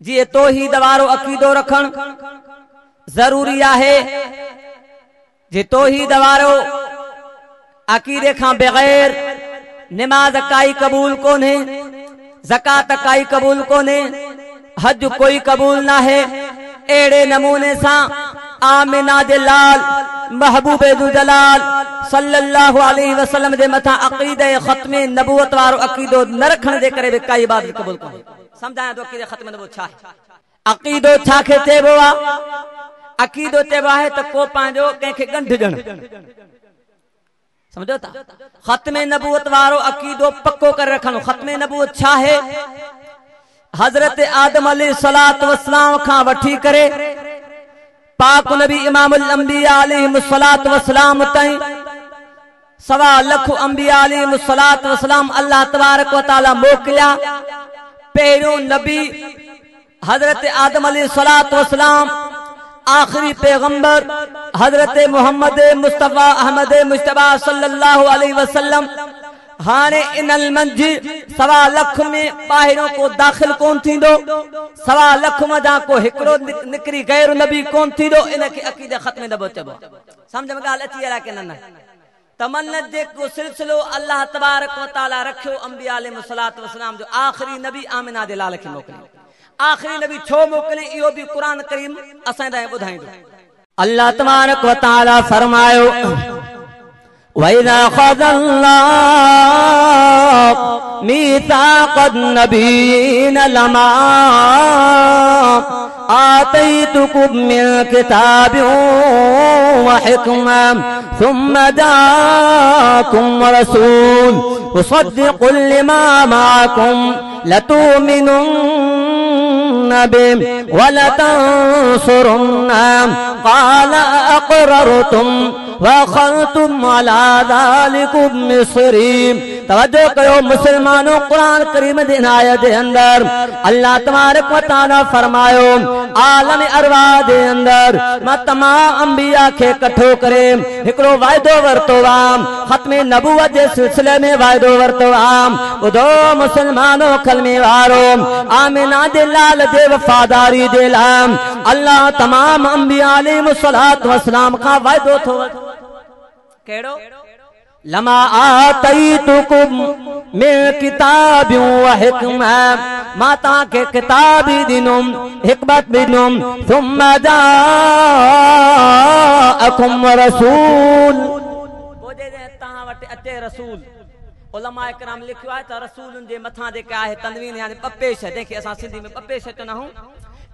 जी तौहीद वारो अकीदो रखण जरूरी है। जे तौहीद वारो अकीदे खां बगैर नमाज काई कबूल कोने, ज़कात काई कबूल कोने, हज कोई कबूल ना है। एड़े नमूने सा आमिना दे लाल महबूबे दु जलाल सल्लल्लाहु अलैहि वसल्लम दे मथा अकीदे खत्मे नबूवत वारो अकीदो न रखण जे करे काई इबादत कबूल कोने। समझाया तो अकीदे खत्मे नबूवत छा है। अकीदो छा के चेबो आ? अकीदो चेबो है तो को पांजो कंखे गंढ जण, समझो था। खत्मे नबूवत वारो अकीदो पक्को कर रखनो। खत्मे नबूवत छा है? हजरत आदम अलैहिस्सलातु वस्सलाम खां वठी करे पाक नबी इमामुल अंबिया अलैहिस्सलातु वस्सलाम ताईं 1.25 लाख अंबिया अलैहिस्सलातु वस्सलाम अल्लाह तबारक व तआला मोकलिया। पहिरियों नबी हजरत आदम अलैहिस्सलातु वस्सलाम, आखिरी पैगंबर हजरत मोहम्मद मुस्तफा अहमद मुस्तफा सल्लल्लाहु अलैहि वसल्लम। हाने इनल मंजी 1.25 लाख में बाहिरों को दाखिल कौन थी दो, 1.25 लाख में को हिकड़ो निकरी गैर नबी कौन थी दो। इनके अकीदे खत्मे नबूवत चबो। समझ में गाल अची अला के न? तमन्नत जे को सिलसिलो अल्लाह तबारक व तआला रखियो अंबिया अलैहिस्सलातु वस्सलाम जो आखिरी नबी आमिना दे लाल खे मोकलियो। आखिरी नबी छो मोकले इहो भी कुरान करीम असां ताईं ॿुधाईंदो। अल्लाह तबारक व तआला फरमायो वइज़ा ख़ज़ल्लाहु मीसाक़न नबीय्यीन लमा आतैतुकुम मिन किताबिन व हिकमतिन सुम्मा जाअकुम रसूल मुसद्दिक़ुन लिमा मअकुम लतुमिनुन्न बिहि व लतंसुरुन्नहु क़ाल अक़ररतुम वख़ज़्तुम अला ज़ालिकुम मिस्री। तवज्जो कयो मुसलमानों, कुरान करीम दी आयत दे अंदर अल्लाह तबारक व तआला फरमायो आलम अरवा दे अंदर मां तमाम अंबिया खे कठो करे हिकड़ो वायदो वरतो आम। खत्मे नबूवत जे सिलसिले में वायदो वरतो आम। ॿुधो मुसलमानों, कलमे वारो आमिना दे लाल जे वफादारी दे लाम अल्लाह तमाम अंबिया अलैहिस्सलातु वस्सलाम का वायदो थो। केड़ो? लमा आतैतुकुम मिन किताबिन व हिकमतिन, माता के किताबी दिनुम हिकमत दिनुम सुम्मा जाअकुम रसूल। बोजे ता वटे अचे रसूल। उलमा इकराम लिखियो है त रसूलन जे मथा जे का है तनवीन यानी पपेश है। देखिए असा सिंधी में पपेश तो ना हूं,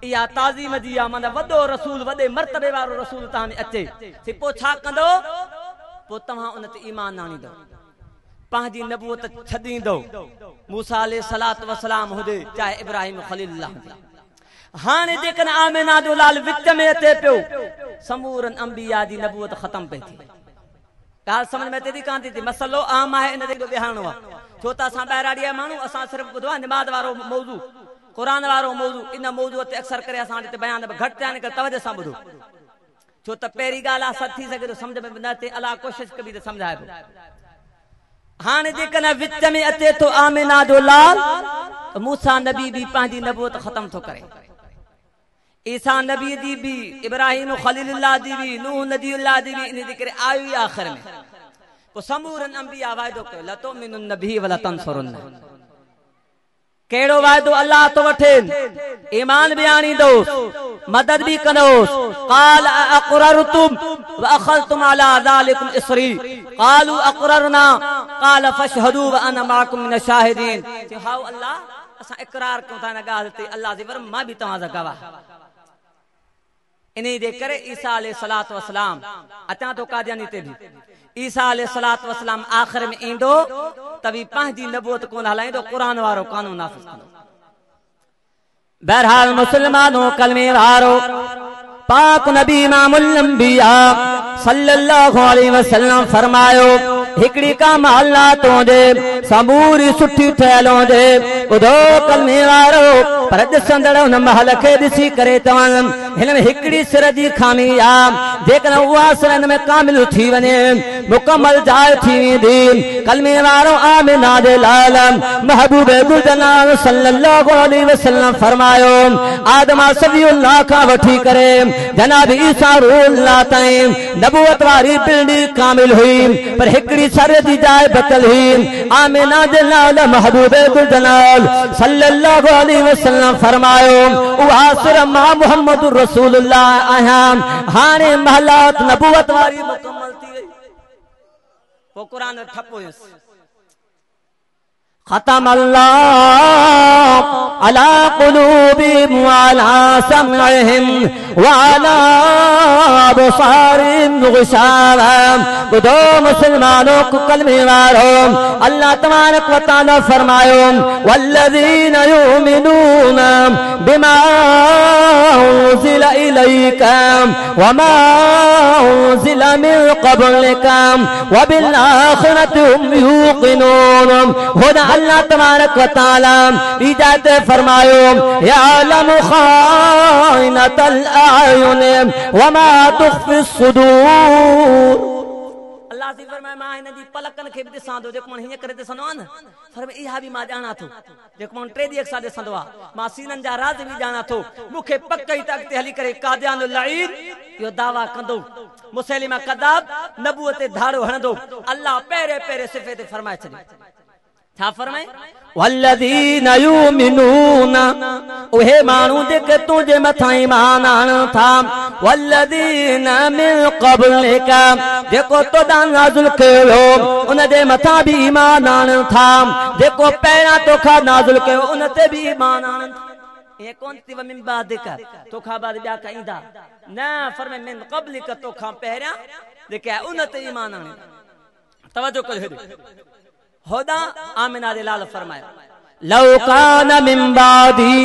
या ताजीम जी या माना वडो रसूल वडे मर्तबे वारो रसूल ता में अचे सी पो छा कंदो? पो तव्हां उन ते ईमान आणींदो, पंहिंजी नबूवत छॾींदो। मूसा अलैहिस्सलातु वस्सलाम हुजे चाहे इब्राहिम खलीलुल्लाह हुजे। हाणे जेकन आमिना जो लाल विच में अचे पियो, समूरन अंबिया जी नबूवत खत्म पई थी। गाल समझ में तेरी कान थी। मसलो आम है, इन ते ॿिहारणो आहे। छो त असां ॿाहिराड़िया माण्हू, असां सिर्फ़ ॿुधो आहे निमाज़ वारो मौज़ू, कुरान वारो मौज़ू। इन मौज़ू ते अक्सर करे असां हिते बयान घटि थिया आहिनि। तवजो सां ॿुधो, छो त पहिरीं ॻाल्हि आहे सच थी सघे तो समझ में न अचे, अलाह कोशिश कबी त समझाए पियो। हाणे जेकॾहिं विच में अचे थो आमिना जो लाल, मूसा नबी भी पंहिंजी नबूवत ख़त्म थो करे, ईसा नबी जी भी, इब्राहिम खलीलुल्लाह जी भी, नूह नबीउल्लाह जी भी। इन जे करे आयो ई आख़िर में। पोइ समूरन अंबिया वाइदो कयो लतुमिनुन बिही व लतंसुरुन्नहु। केड़ो वायदो अल्लाह तो वठे? ईमान भी आणींदो, मदद भी कंदोस। क़ाल अक़ररतुम व अख़ज़्तुम अला ज़ालिकुम इसरी क़ालू अक़ररना क़ाल फशहदू व अना माकुम मिन शाहिदीन। हाउ अल्लाह असां इकरार कयूं था इन ॻाल्हि ते, अल्लाह जे वर मां भी तव्हां जा गवाह। इन जे करे ईसा अलैहिस्सलातु वस्सलाम अचां तो कादियानी ते भी ईसा अलैहिस्सलातु वस्सलाम आखिर में ईंदो तभी पंहिंजी नबूवत कोन हलाईंदो, कुरान वारो कानून नाफ़िज़ कंदो। बहरहाल मुसलमानों, कलमे वारो पाक नबी इमामुल अंबिया सल्लल्लाहु अलैहि वसल्लम फरमायो हिकड़ी का महला तोंजे समूरी सुठी ठहल हुजे ॿुधो कलमे वारो पर ॾिसंदड़ हुन महल खे ॾिसी करे चवनि हिन में हिकड़ी सिर जी खामी आहे जेकॾहिं उहा सिर हिन में कामिल थी वञे मुकमल जाइ थी वेंदी कलमे वारो आमिना जे लाल महबूब गुलजनाब सल्लल्लाहु अलैहि वसल्लम फरमायो आदम सफीउल्लाह खां वठी करे जनाब ईसा रूहुल्लाह ताईं नबूवत वारी पिंडी कामिल हुई पर हिकड़ी सर जी जाइ बचल हुई आमिना जे लाल महबूब गुलजनाब सल्लल्लाहु अलैहि वसल्लम फरमायो उहा सिर मां मुहम्मद रसूलुल्लाह आहियां हाणे महलात नबूवत वारी मुकम्मल थी वई वो कुरान ठपो ختم الله على قلوبهم وعلى سمعهم وعلى أبصارهم غشاوة بدو مسلمانوں کو کلمے والوں اللہ تبارک و تعالی فرمایا والذین یؤمنون بما أنزل إليك وما أنزل من قبلك وبالآخرة هم يوقنون هنا اللہ تبارک و تعالی اجازت فرمایا یعلم خائنۃ الاعین وما تخفی الصدور اللہ سے فرمایا मां हिन जी पलकनि खे बि ॾिसां थो जेको हीअं करे ॾिसंदो आहे न पर इहा बि मां ॼाणा थो जेको माण्हू टे ॾींहं सां ॾिसंदो आहे मां सीननि जा राज़ बि ॼाणा थो मूंखे पक ई त अॻिते हली करे कादियान लईन इहो दावा कंदो मुसैलिमा कदाब नबूअत ते धाड़ो हणंदो अल्लाह पहिरें पहिरें सिफ़े ते फरमाए छॾियो छा फरमाए वल्लज़ीन युमिनून उहे माण्हू जेके तुंहिंजे मथां ईमान आणनि था वल्लज़ीन मिन क़ब्लिक जेको तोॾां नाज़िल कयो उन जे मथां बि ईमान आणनि था जेको पहिरियां तोखां नाज़िल कयो उन ते बि ईमान आणनि था ये कौन थी मिन बादिक तोखां बाद ॿिया का ईंदा न फरमाए मिन क़ब्लिक तोखां पहिरियां जेके उन ते ईमान आणनि तवजो कयो होदा आमिना दे लाल फरमाया लौ कान मिन बादी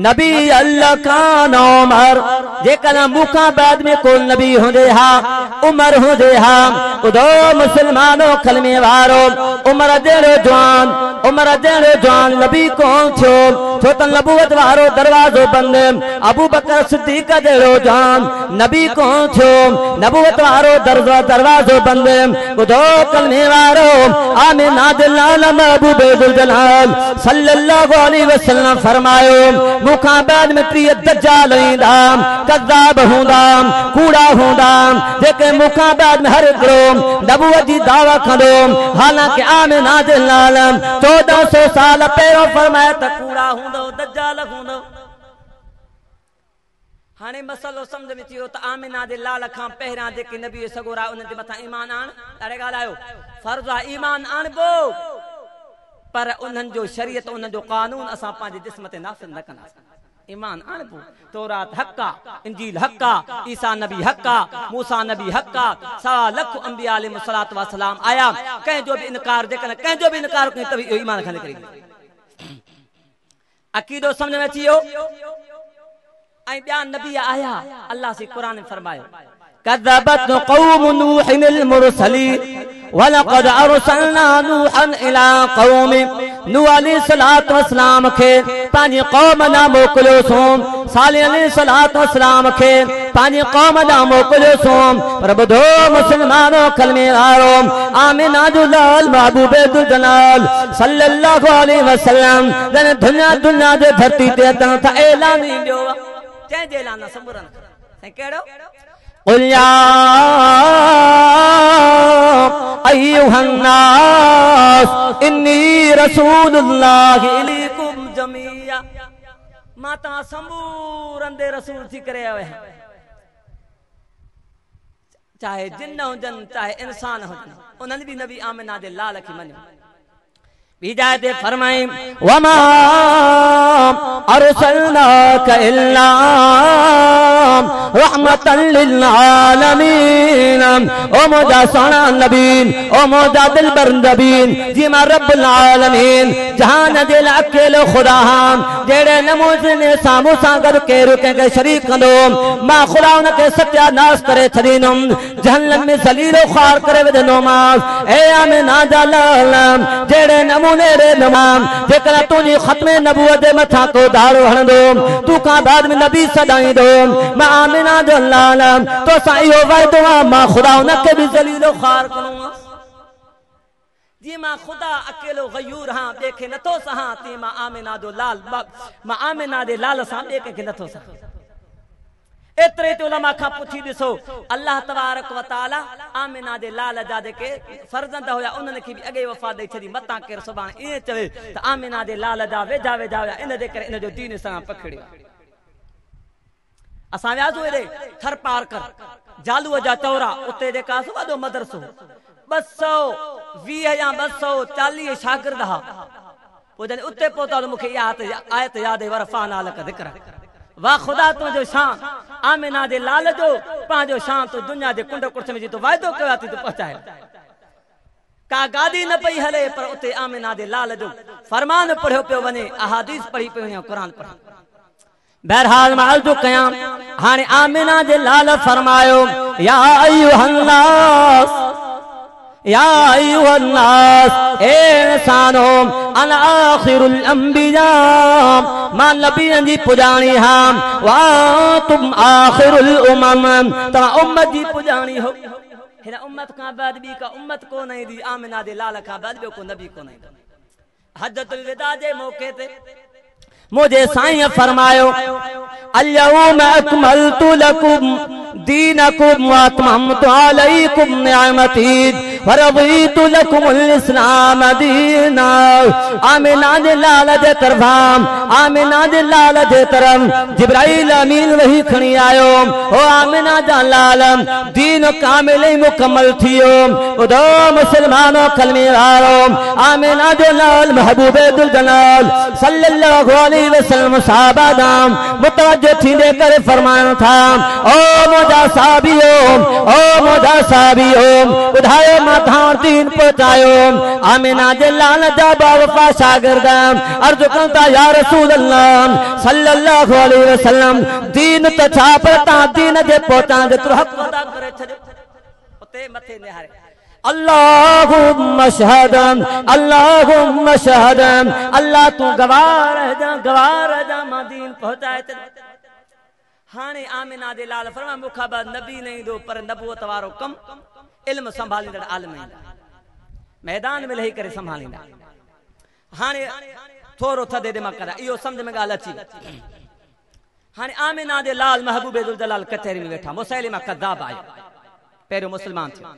नबी अल्लाह कान उमर जेकर मुखा बाद में कोई नबी होंदे हा उमर होंदे हा ॿुधो मुसलमानो कलमे वारो उमर जहिड़ो जवान नबी कोन थियो छो त नबूवत वारो दरवाज़ो बंदि अबू बकर सिद्दीक़ जहिड़ो जवान नबी कोन थियो नबूवत वारो दरवाज़ो बंदि ॿुधो कलमे वारो आमिना जे लाल महबूब गुलजनाब सल्लल्लाहु अलैहि वसल्लम फरमायो मुखा बाद में 3 दज्जाल ईंदा कज़ाब हूंदा कूड़ा हूंदा जेके मुखा बाद में हर हिकिड़ो नबूवत जी दावा कंदो हालांकि आमिना जे लाल 1400 साल पहिरियों फरमाया त कूड़ा हूंदो दज्जाल हूंदो हाणे मसलो समझ में अचियो त आमिना जे लाल खां पहिरियां जेके नबी सगोरा उन जे मथां ईमान आण ॾाढे ॻाल्हायो फर्ज़ आहे ईमान आणबो पर उन्हनि जो शरीयत उन्हनि जो कानून असां पंहिंजे जिस्म ते नाफ़िज़ न कंदासीं ईमान आणबो तौरात हक़ इंजील हक़ ईसा नबी हक़ मूसा नबी हक़ 1.25 लाख अंबिया अलैहिस्सलातु वस्सलाम आया कंहिंजो बि इनकार जेकॾहिं कंहिंजो बि इनकार कई त इहो ईमान खां निकिरी अक़ीदो समझ में अची वियो ऐं ॿिया नबी आया अल्लाह से कुरान में फरमायो कज़बत क़ौम नूहिन मुरसलीन वलक़द अरसलना नूहन इला क़ौमि नूह अलैहिस्सलातु वस्सलाम खे पंहिंजी क़ौम ॾांहुं मोकिलियोसीं सालिह अलैहिस्सलातु वस्सलाम खे पंहिंजी क़ौम ॾांहुं मोकिलियोसीं पर ॿुधो मुसलमानो कलमे वारो आमिना जो लाल महबूब गुलजनाब सल्लल्लाहु अलैहि वसल्लम जन दुनिया जे धरती ते अचण था ऐलान ॾियो कंहिंजे ऐलान सबूरन ऐं कहिड़ो قل يا أيها الناس إني رسول الله إليكم جميعا ما تا समूरन दे रसूल थी करे आया चाहे जिन्न हुजनि चाहे इंसान हुजनि उन्हनि बि नबी आमिना जे लाल खे मञियो हिदायत फरमाई वमा अरसलनाका इल्ला रहमतन लिल आलमीन। ओ मोजा सोना नबीन, ओ मोजा दिलबर नबीन, जी मां रब्बुल आलमीन जहान जे अकेलो खुदा हां, जेड़े नमूज़ ने सामू सां गॾु केरु कंहिंखे शरीक कंदो, मां खुदा उनखे सत्यानाश करे छॾींदुमि, जहन्नम में ज़लीलो ख़ार करे विझंदोमांसि। ए आमिना जा लाल, जेड़े नमूने रे नमाम जेकर तुंहिंजी ख़त्मे नबूवत जे मथां को दाड़ो हणंदो, तूं खां बाद में नबी सदाईंदो, मां आमिना जो लाल तोसां इहो वाइदो आहे, मां खुदा उनखे बि ज़लीलो ख़ार कंदोमांसि। जी मां खुदा अकेलो गयूर हां, ॿिए खे नथो सहां, तीअं मां आमिना जो लाल, मां आमिना जे लाल सां ॿिए कंहिंखे नथो सहां। एतिरे ते उलमा खां पुछी ॾिसो, अल्लाह तबारक व तआला आमिना जे लाल जा जेके फर्ज़ंद हुया उन्हनि खे बि अॻे वफ़ा ॾेई छॾी, मतां केरु सुभाणे ईअं चवे त आमिना जे लाल जा वेझा वेझा हुया, इन जे करे इन जो दीन सां पकड़ियो। असां वियासीं हेॾे थर पार कर जालूअ जा चौरा, उते जेका वॾो मदरसो 220 या 240 शागिर्द हा। पोइ जॾहिं उते पहुता त मूंखे इहा आयत यादि आई, वरफ़ाना लक ज़िक्र। वाह खुदा तुंहिंजो शान, आमिना जे लाल जो पंहिंजो शान तूं दुनिया जे कुंड कुर्स में जी तूं वाइदो कयो आहे, तूं पहुचाए। का गाॾी न पई हले, पर उते आमिना जे लाल जो फरमान पढ़ियो पियो वञे, अहादीस पढ़ी पियो वञे, क़ुरान पढ़ी। बहरहाल मां अर्ज़ु कयां, हाणे आमिना जे लाल फरमायो, या अय्युहन नास, या अय्युहन नास, ए इंसानो अना आखिरुल अंबिया, मां नबियनि जी पुॼाणी हां, वा तुम आखिरुल उमम, तव्हां उम्मत जी पुॼाणी हो। हिन उम्मत खां बाद ॿी का उम्मत कोन ईंदी, आमिना जे लाल खां बाद ॿियो को नबी कोन ईंदो। हजतुल विदा जे मौके ते मुझे साईं फरमायो, अल्यौम अकमलतु लकुम दीनकुम व अतममतु अलैकुम निअमती व रज़ीतु लकुमुल इस्लाम दीना। आमिना जे लाल जे तरफ़ां, आमिना जे लाल जे तरफ़ जिब्राइल अमीन वही खणी आयो, ओ आमिना जा लाल दीन कामिल मुकम्मल थियो। ॿुधो मुस्लमानो कलमे वारो, आमिना जो लाल महबूबे दुल जलाल सल्लल्लाहु अलैहि वसल्लम सहाबा दाम मुतवज्जो थींदे करे फरमायो था, ओ मोजा साहबियो, ओ मोजा साहबियो, ॿुधायो मां तव्हां दीन पहुचायो। आमिना जे लाल जा बावफा शागिर्द अर्ज़ु कनि था, या रसूल अल्लाह सल्लल्लाहु अलैहि वसल्लम, दीन त छा, पर तव्हां दीन जे पहुचाइण जो हक़ अदा करे छॾियो। उते मथे निहारे अल्लाहुम्मा शहदन, अल्लाहुम्मा शहदन, अल्लाह तू गवाह जा मां दीन पहुचाए छॾियो। हाणे आमिना जे लाल फरमाया, मूंखां बाद नबी न ईंदो, पर नबूवत वारो कम इल्म संभालींदड़ आलिम ईंदा, मैदान में लही करे संभालींदा। हाणे थोरो थदे दिमाग़ करा, इहो सम्झ में ॻाल्हि अची। हाणे आमिना जे लाल महबूबे दुल जलाल कचहरी में वेठा, मुसैलिमा कज़्ज़ाब आयो, पहिरियों मुस्लमान थियो।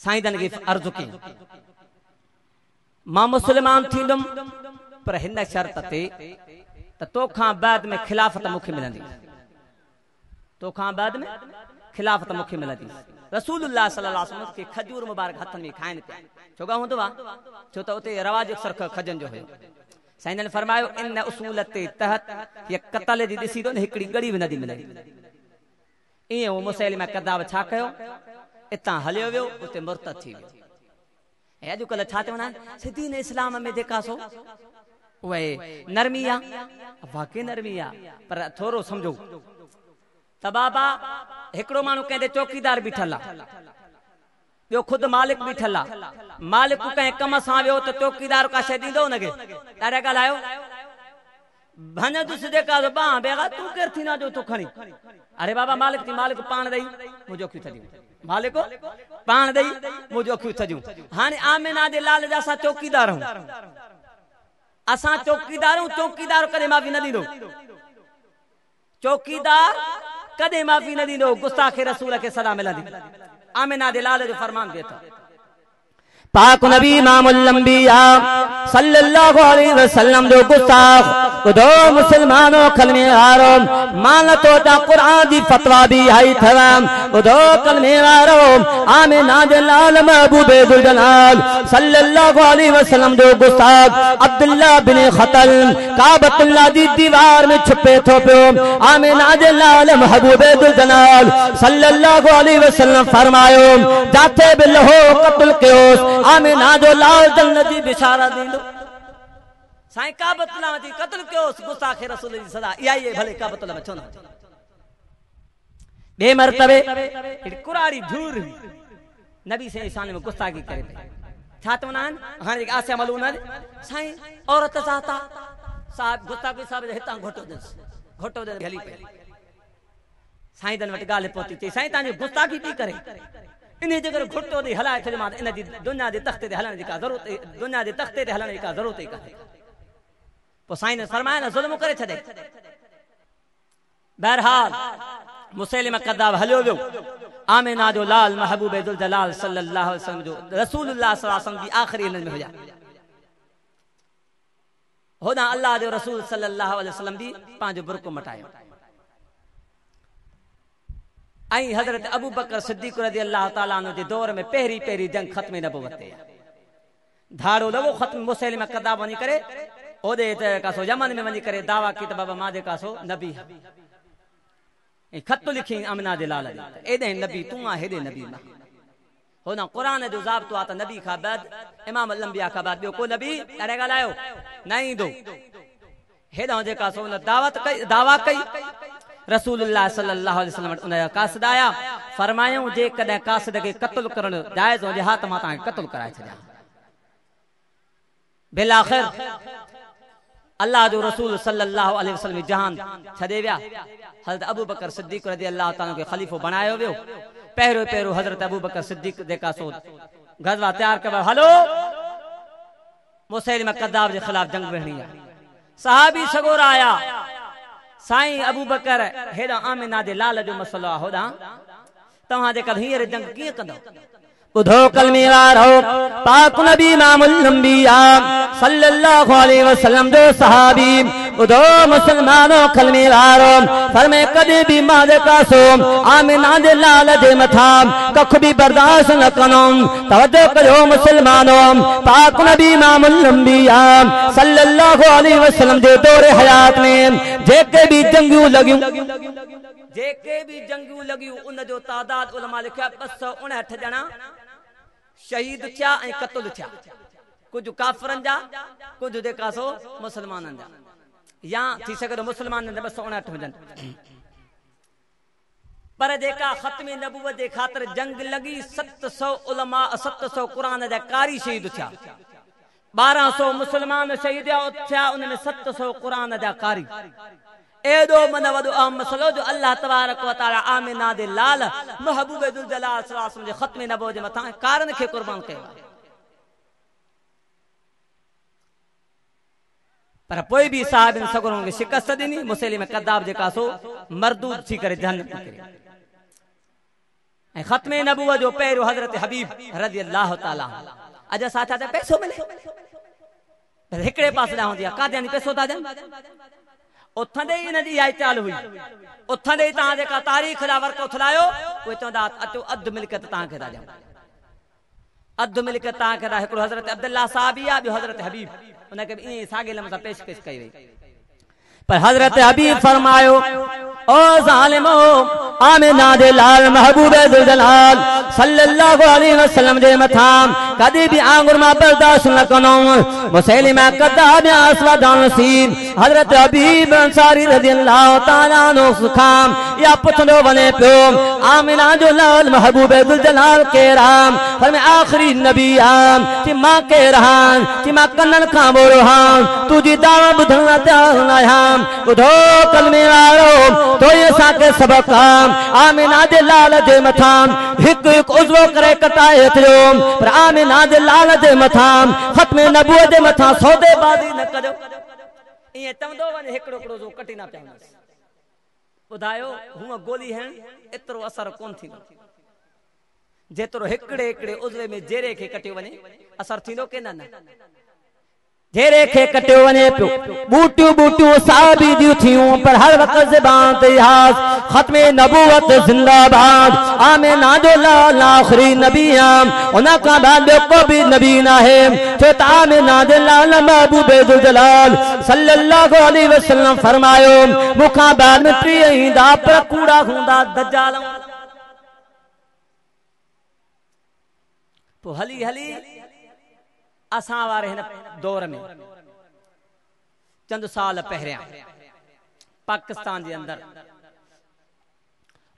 साईं खे अर्ज़ु कई, मां मुस्लमान थींदुमि, पर हिन शर्त ते त तोखां बाद में खिलाफत मूंखे मिलंदी, तोखां बाद में खिलाफत मूंखे मिलंदी। रसूलुल्लाह सल्लल्लाहु अलैहि वसल्लम खे खजूर मुबारक हथनि में खाइनि पिया, छो का हूंदो आहे, छो त उते रवाज सरख खजनि जो हुयो। साईं ने फरमायो, इन उसूल ते तहत ये कतल जी ॾिसी थो न हिकिड़ी गड़ी बि नदी मिलंदी। ईअं उहो मुसैलिमा कज़्ज़ाब छा कयो, इतां हलियो वियो, उते मुर्तद थी वियो। ऐं अॼुकल्ह छा चवंदा आहिनि, सिद्दीन इस्लाम में जेका सो उहे नरमी आहे, वाकई नरमी आहे, पर थोरो सम्झो त बाबा हिकिड़ो माण्हू कंहिंजे चौकीदार बीठल आहे, ॿियो ख़ुदि मालिक बीठल आहे। मालिक कंहिं कम सां वियो त चौकीदार का शइ ॾींदो हुनखे, ॾाढा ॻाल्हायो भञ दुस जेका बाह बेगा तू केरु थींदा जो तूं खणी, अरे बाबा मालिक थी, मालिक पाण ॾेई मुंहिंजो अखियूं थदियूं, मालिक पाण ॾेई मुंहिंजो अखियूं थदियूं। हाणे आमिना जे लाल जा असां चौकीदार आहियूं, असां चौकीदार आहियूं, चौकीदार कॾहिं माफ़ी न ॾींदो, चौकीदार कॾहिं माफ़ी न ॾींदो, गुस्ताखे रसूल खे सदा मिलंदी। आमिना जे लाल जो फरमान थिए थो, पाक नबी इमामुल अंबिया सल्लल्लाहु अलैहि वसल्लम जो गुस्ताख दो मुसलमानों कलमे वारो मान तो ता कुरान दी फतवा भी आई थवा दो कलमे वारो आमिना दे लाल महबूबे दुल जलाल सल्लल्लाहु अलैहि वसल्लम जो गुस्ताख अब्दुल्लाह बिन खतल काबतुल्लाह दी दीवार में छुपे थो पियो आमिना दे लाल महबूबे दुल जलाल सल्लल्लाहु अलैहि वसल्लम फरमायो जाते बिलहो कत्ल कयो आमिना जो लाल जन्नती बिशारा दींदो साईं काबतुल्लाह जी कत्ल कयो गुस्ताखे रसूल जी सदा इहा ही भले काबतुल्लाह में छो न बे मर्तबे कुराड़ी धूर नबी से शान में गुस्ताखी करे छा तो नान हाने आसिया मलून साईं औरत चाहता साहब गुस्ताखी साहब हिता घोटो दे हली पे साईं दन वट गाल पहुंची थी साईं तांजी गुस्ताखी पी करे इन जगह घुटो दे हलाए थे मां इन दी दुनिया दे तख्ते ते हलण दी का जरूरत दुनिया दे तख्ते ते हलण दी का जरूरत ही काहे पो साईं ने फरमाया ना जुल्म करे छदे बहरहाल मुसैलिमा कद्दाब हलियो वियो आमिना जो लाल महबूब दुल जलाल सल्लल्लाहु अलैहि वसल्लम जो रसूलुल्लाह सल्लल्लाहु अलैहि वसल्लम की आखिरी इल्म में होया होदा अल्लाह जो रसूल सल्लल्लाहु अलैहि वसल्लम भी पांचो बुरको मटायो आई हजरत अबू बकर सिद्दीक रज़ियल्लाहु ताला अन्हु जे दौर में पहरी जंग खत्म नबुवत ते धाड़ो लवो खत्म मुसैलिमा कद्दाब वनी करे ओदे ते कासो यमन में वनी करे दावा की त बाबा मां दे कासो नबी ए खत लिखी आमिना दे लाल एदे नबी तू आ हेदे नबी ना होना कुरान जो ज़ाब्तो आता नबी का बाद इमाम अल अंबिया का बाद को नबी अरे गलायो नहीं दो हेदा जे कासो न दावा कई रसूलुल्लाह सल्लल्लाहु अलैहि वसल्लम उन कासिद आया फरमायो जे कदे कासिद के कत्ल करण जायज हो जे हाथ मां ता कत्ल कराए छया बिल आखिर अल्लाह जो रसूल सल्लल्लाहु अलैहि वसल्लम जहान छदे विया हजरत अबू बकर सिद्दीक रज़ियल्लाहु ताला के खलीफो बनायो वियो पहिरो हजरत अबू बकर सिद्दीक दे कासो गजवा तैयार कर हलो मुसैलिमा कद्दाब के खिलाफ जंग विहणी सहाबी सगोरा आया साईं अबू बकर हेदा आमिना दे लाल जो मसलो होदा तहां जे कल हीर जंग किए कंदो उधो कलमे वारो पाक नबी इमामुल अंबिया सल्लल्लाहु अलैहि वसल्लम जो सहाबी उधो मुसलमानों कलमे वारो फरमे कदे भी मां दे कासो आमिना दे लाल दे मथा कख भी बर्दाश्त न कनो तवज्जो करो मुसलमानों पाक नबी इमामुल अंबिया सल्लल्लाहु अलैहि वसल्लम जे दौर हयात में जेके भी जंगू लगियो उन जो तादाद उलमा लिखया 259 जना शहीद थिया ए कत्ल थिया कुछ काफरन जा कुछ दे कासो मुसलमानन जा या थी सके मुसलमानन 259 जन पर जेका खत्मे नबुवत दे खातिर जंग लगी 700 उलमा 700 कुरान जा कारी शहीद थिया 1200 मुसलमान शहीद थिया उनमें 700 कुरान जा कारी एदो मन वदो अहम मसलो जो अल्लाह तबारक व तआला आमिना दे लाल महबूब दुल जलाल सल्लल्लाहु अलैहि वसल्लम जे खत्मे नबुवत जे मथा कारण के कुर्बान कयो पर कोई भी साहब सगरों के शिकस्त दिनी मुसैलिमा कद्दाब जे कासो मरदूद थी करे जहन्नम करे ए खत्मे नबुवत जो पहिरो हजरत हबीब रज़ियल्लाहु ताला अज साथा ते पैसो मिले हिकड़े पास दा होंदी कादे पैसो ता जन उथंदे इन दी आई चाल हुई उथंदे ता जे का तारीख दा वर्क उथलायो वो चंदा अटो अध मिलकत ता के राजा अध मिलकत ता के हिकड़ो हजरत अब्दुल्लाह साहबिया बि हजरत हबीब उनके ई सागे लम सा पेशकश कई वई पर हजरत हबीब फरमायो ओ जालिमो आमिना दे लाल महबूब दुल जलाल सल्लल्लाहु अलैहि वसल्लम जे मथा कदी भी आंगुर मा बर्दाश्त न कनो मुसैलिमा कद्दाब अस्वद नसीब हजरत हबीब अंसारी रज़ियल्लाहु ताला नो सुखाम या पुछंदो वने पियो आमिना जो लाल महबूब दुल जलाल के राम पर मैं आखिरी नबी आम कि मां के रहान कि मां कन्नन खां बोलो हां तुजी दावा बुधना तैयार नायाम उधो कलमे वारो तो ये साके सबक आमिना दे लाल दे मथा हिक उजवो करे कटाए थियो पर आमिना दे लाल दे मथा खत्मे नबुवत दे मथा सौदेबाजी न कजो ये तमदो वने हिकड़ो कड़ो जो कटी ना पिया बुधायो हुआ गोली है इतरो असर कोन थी जेतिरो हिकिड़े हिकिड़े उज़वे में जेरे खे कटियो वञे असर थींदो के न जेरे खे कटियो वञे पियो बूटियूं बूटियूं साबिदियूं थियूं पर हर वक़्तु ज़बान ते याद ख़त्मे नबूवत ज़िंदाबाद आमिना जो लाल आख़िरी नबी आम उन खां बाद को भी नबी न है छो त आमिना जे लाल महबूब दुल जलाल सल्लल्लाहु अलैहि वसल्लम फरमायो मुखां बाद में 3 ईंदा पर कूड़ा हूंदा दज्जाल तो हली हली असां वारे हिन दौर में चंद साल पहिरियां पाकिस्तान जे अंदर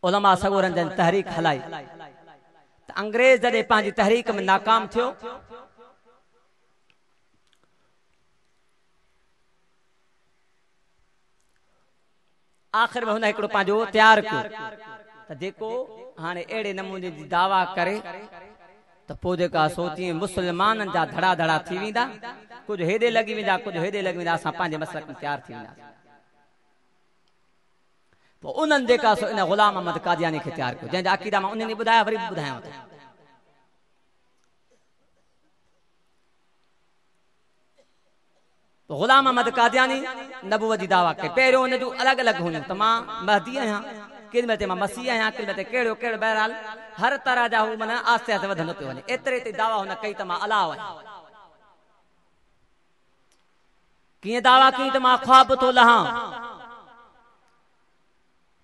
उलमा सगोरन जन तहरीक हलाई त अंग्रेज जॾहिं पंहिंजी तहरीक में नाकाम थियो आख़िर में हुन हिकिड़ो पंहिंजो तयारु कयो त जेको हाणे अहिड़े नमूने जी दावा करे तो पोइ जेका सोची मुसलमाननि जा धड़ा धड़ा थी वेंदा कुझु हेॾे लॻी वेंदा कुझु हेॾे लॻी वेंदा असां पंहिंजे मसलक में तयारु थी वेंदा पोइ उन्हनि जेका सो इन ग़ुलाम अहमद कादियानी खे तयारु कयो जंहिंजा अक़ीदा मां उन्हनि ॿुधाया वरी ॿुधायांव थो ग़ुलाम अहमद कादियानी नबूवत जी दावा कई पहिरियों उन जूं अलॻि अलॻि हुयूं त मां महदी आहियां केॾी महिल मां मसीह आहियां केॾी महिल कहिड़ो कहिड़ो बहरहाल हर तरह जा हू माना आस्ते आस्ते वधंदो पियो वञे एतिरे ते दावा हुन कई त मां अलाह आहियां कीअं दावा कई त मां ख्वाब थो लहां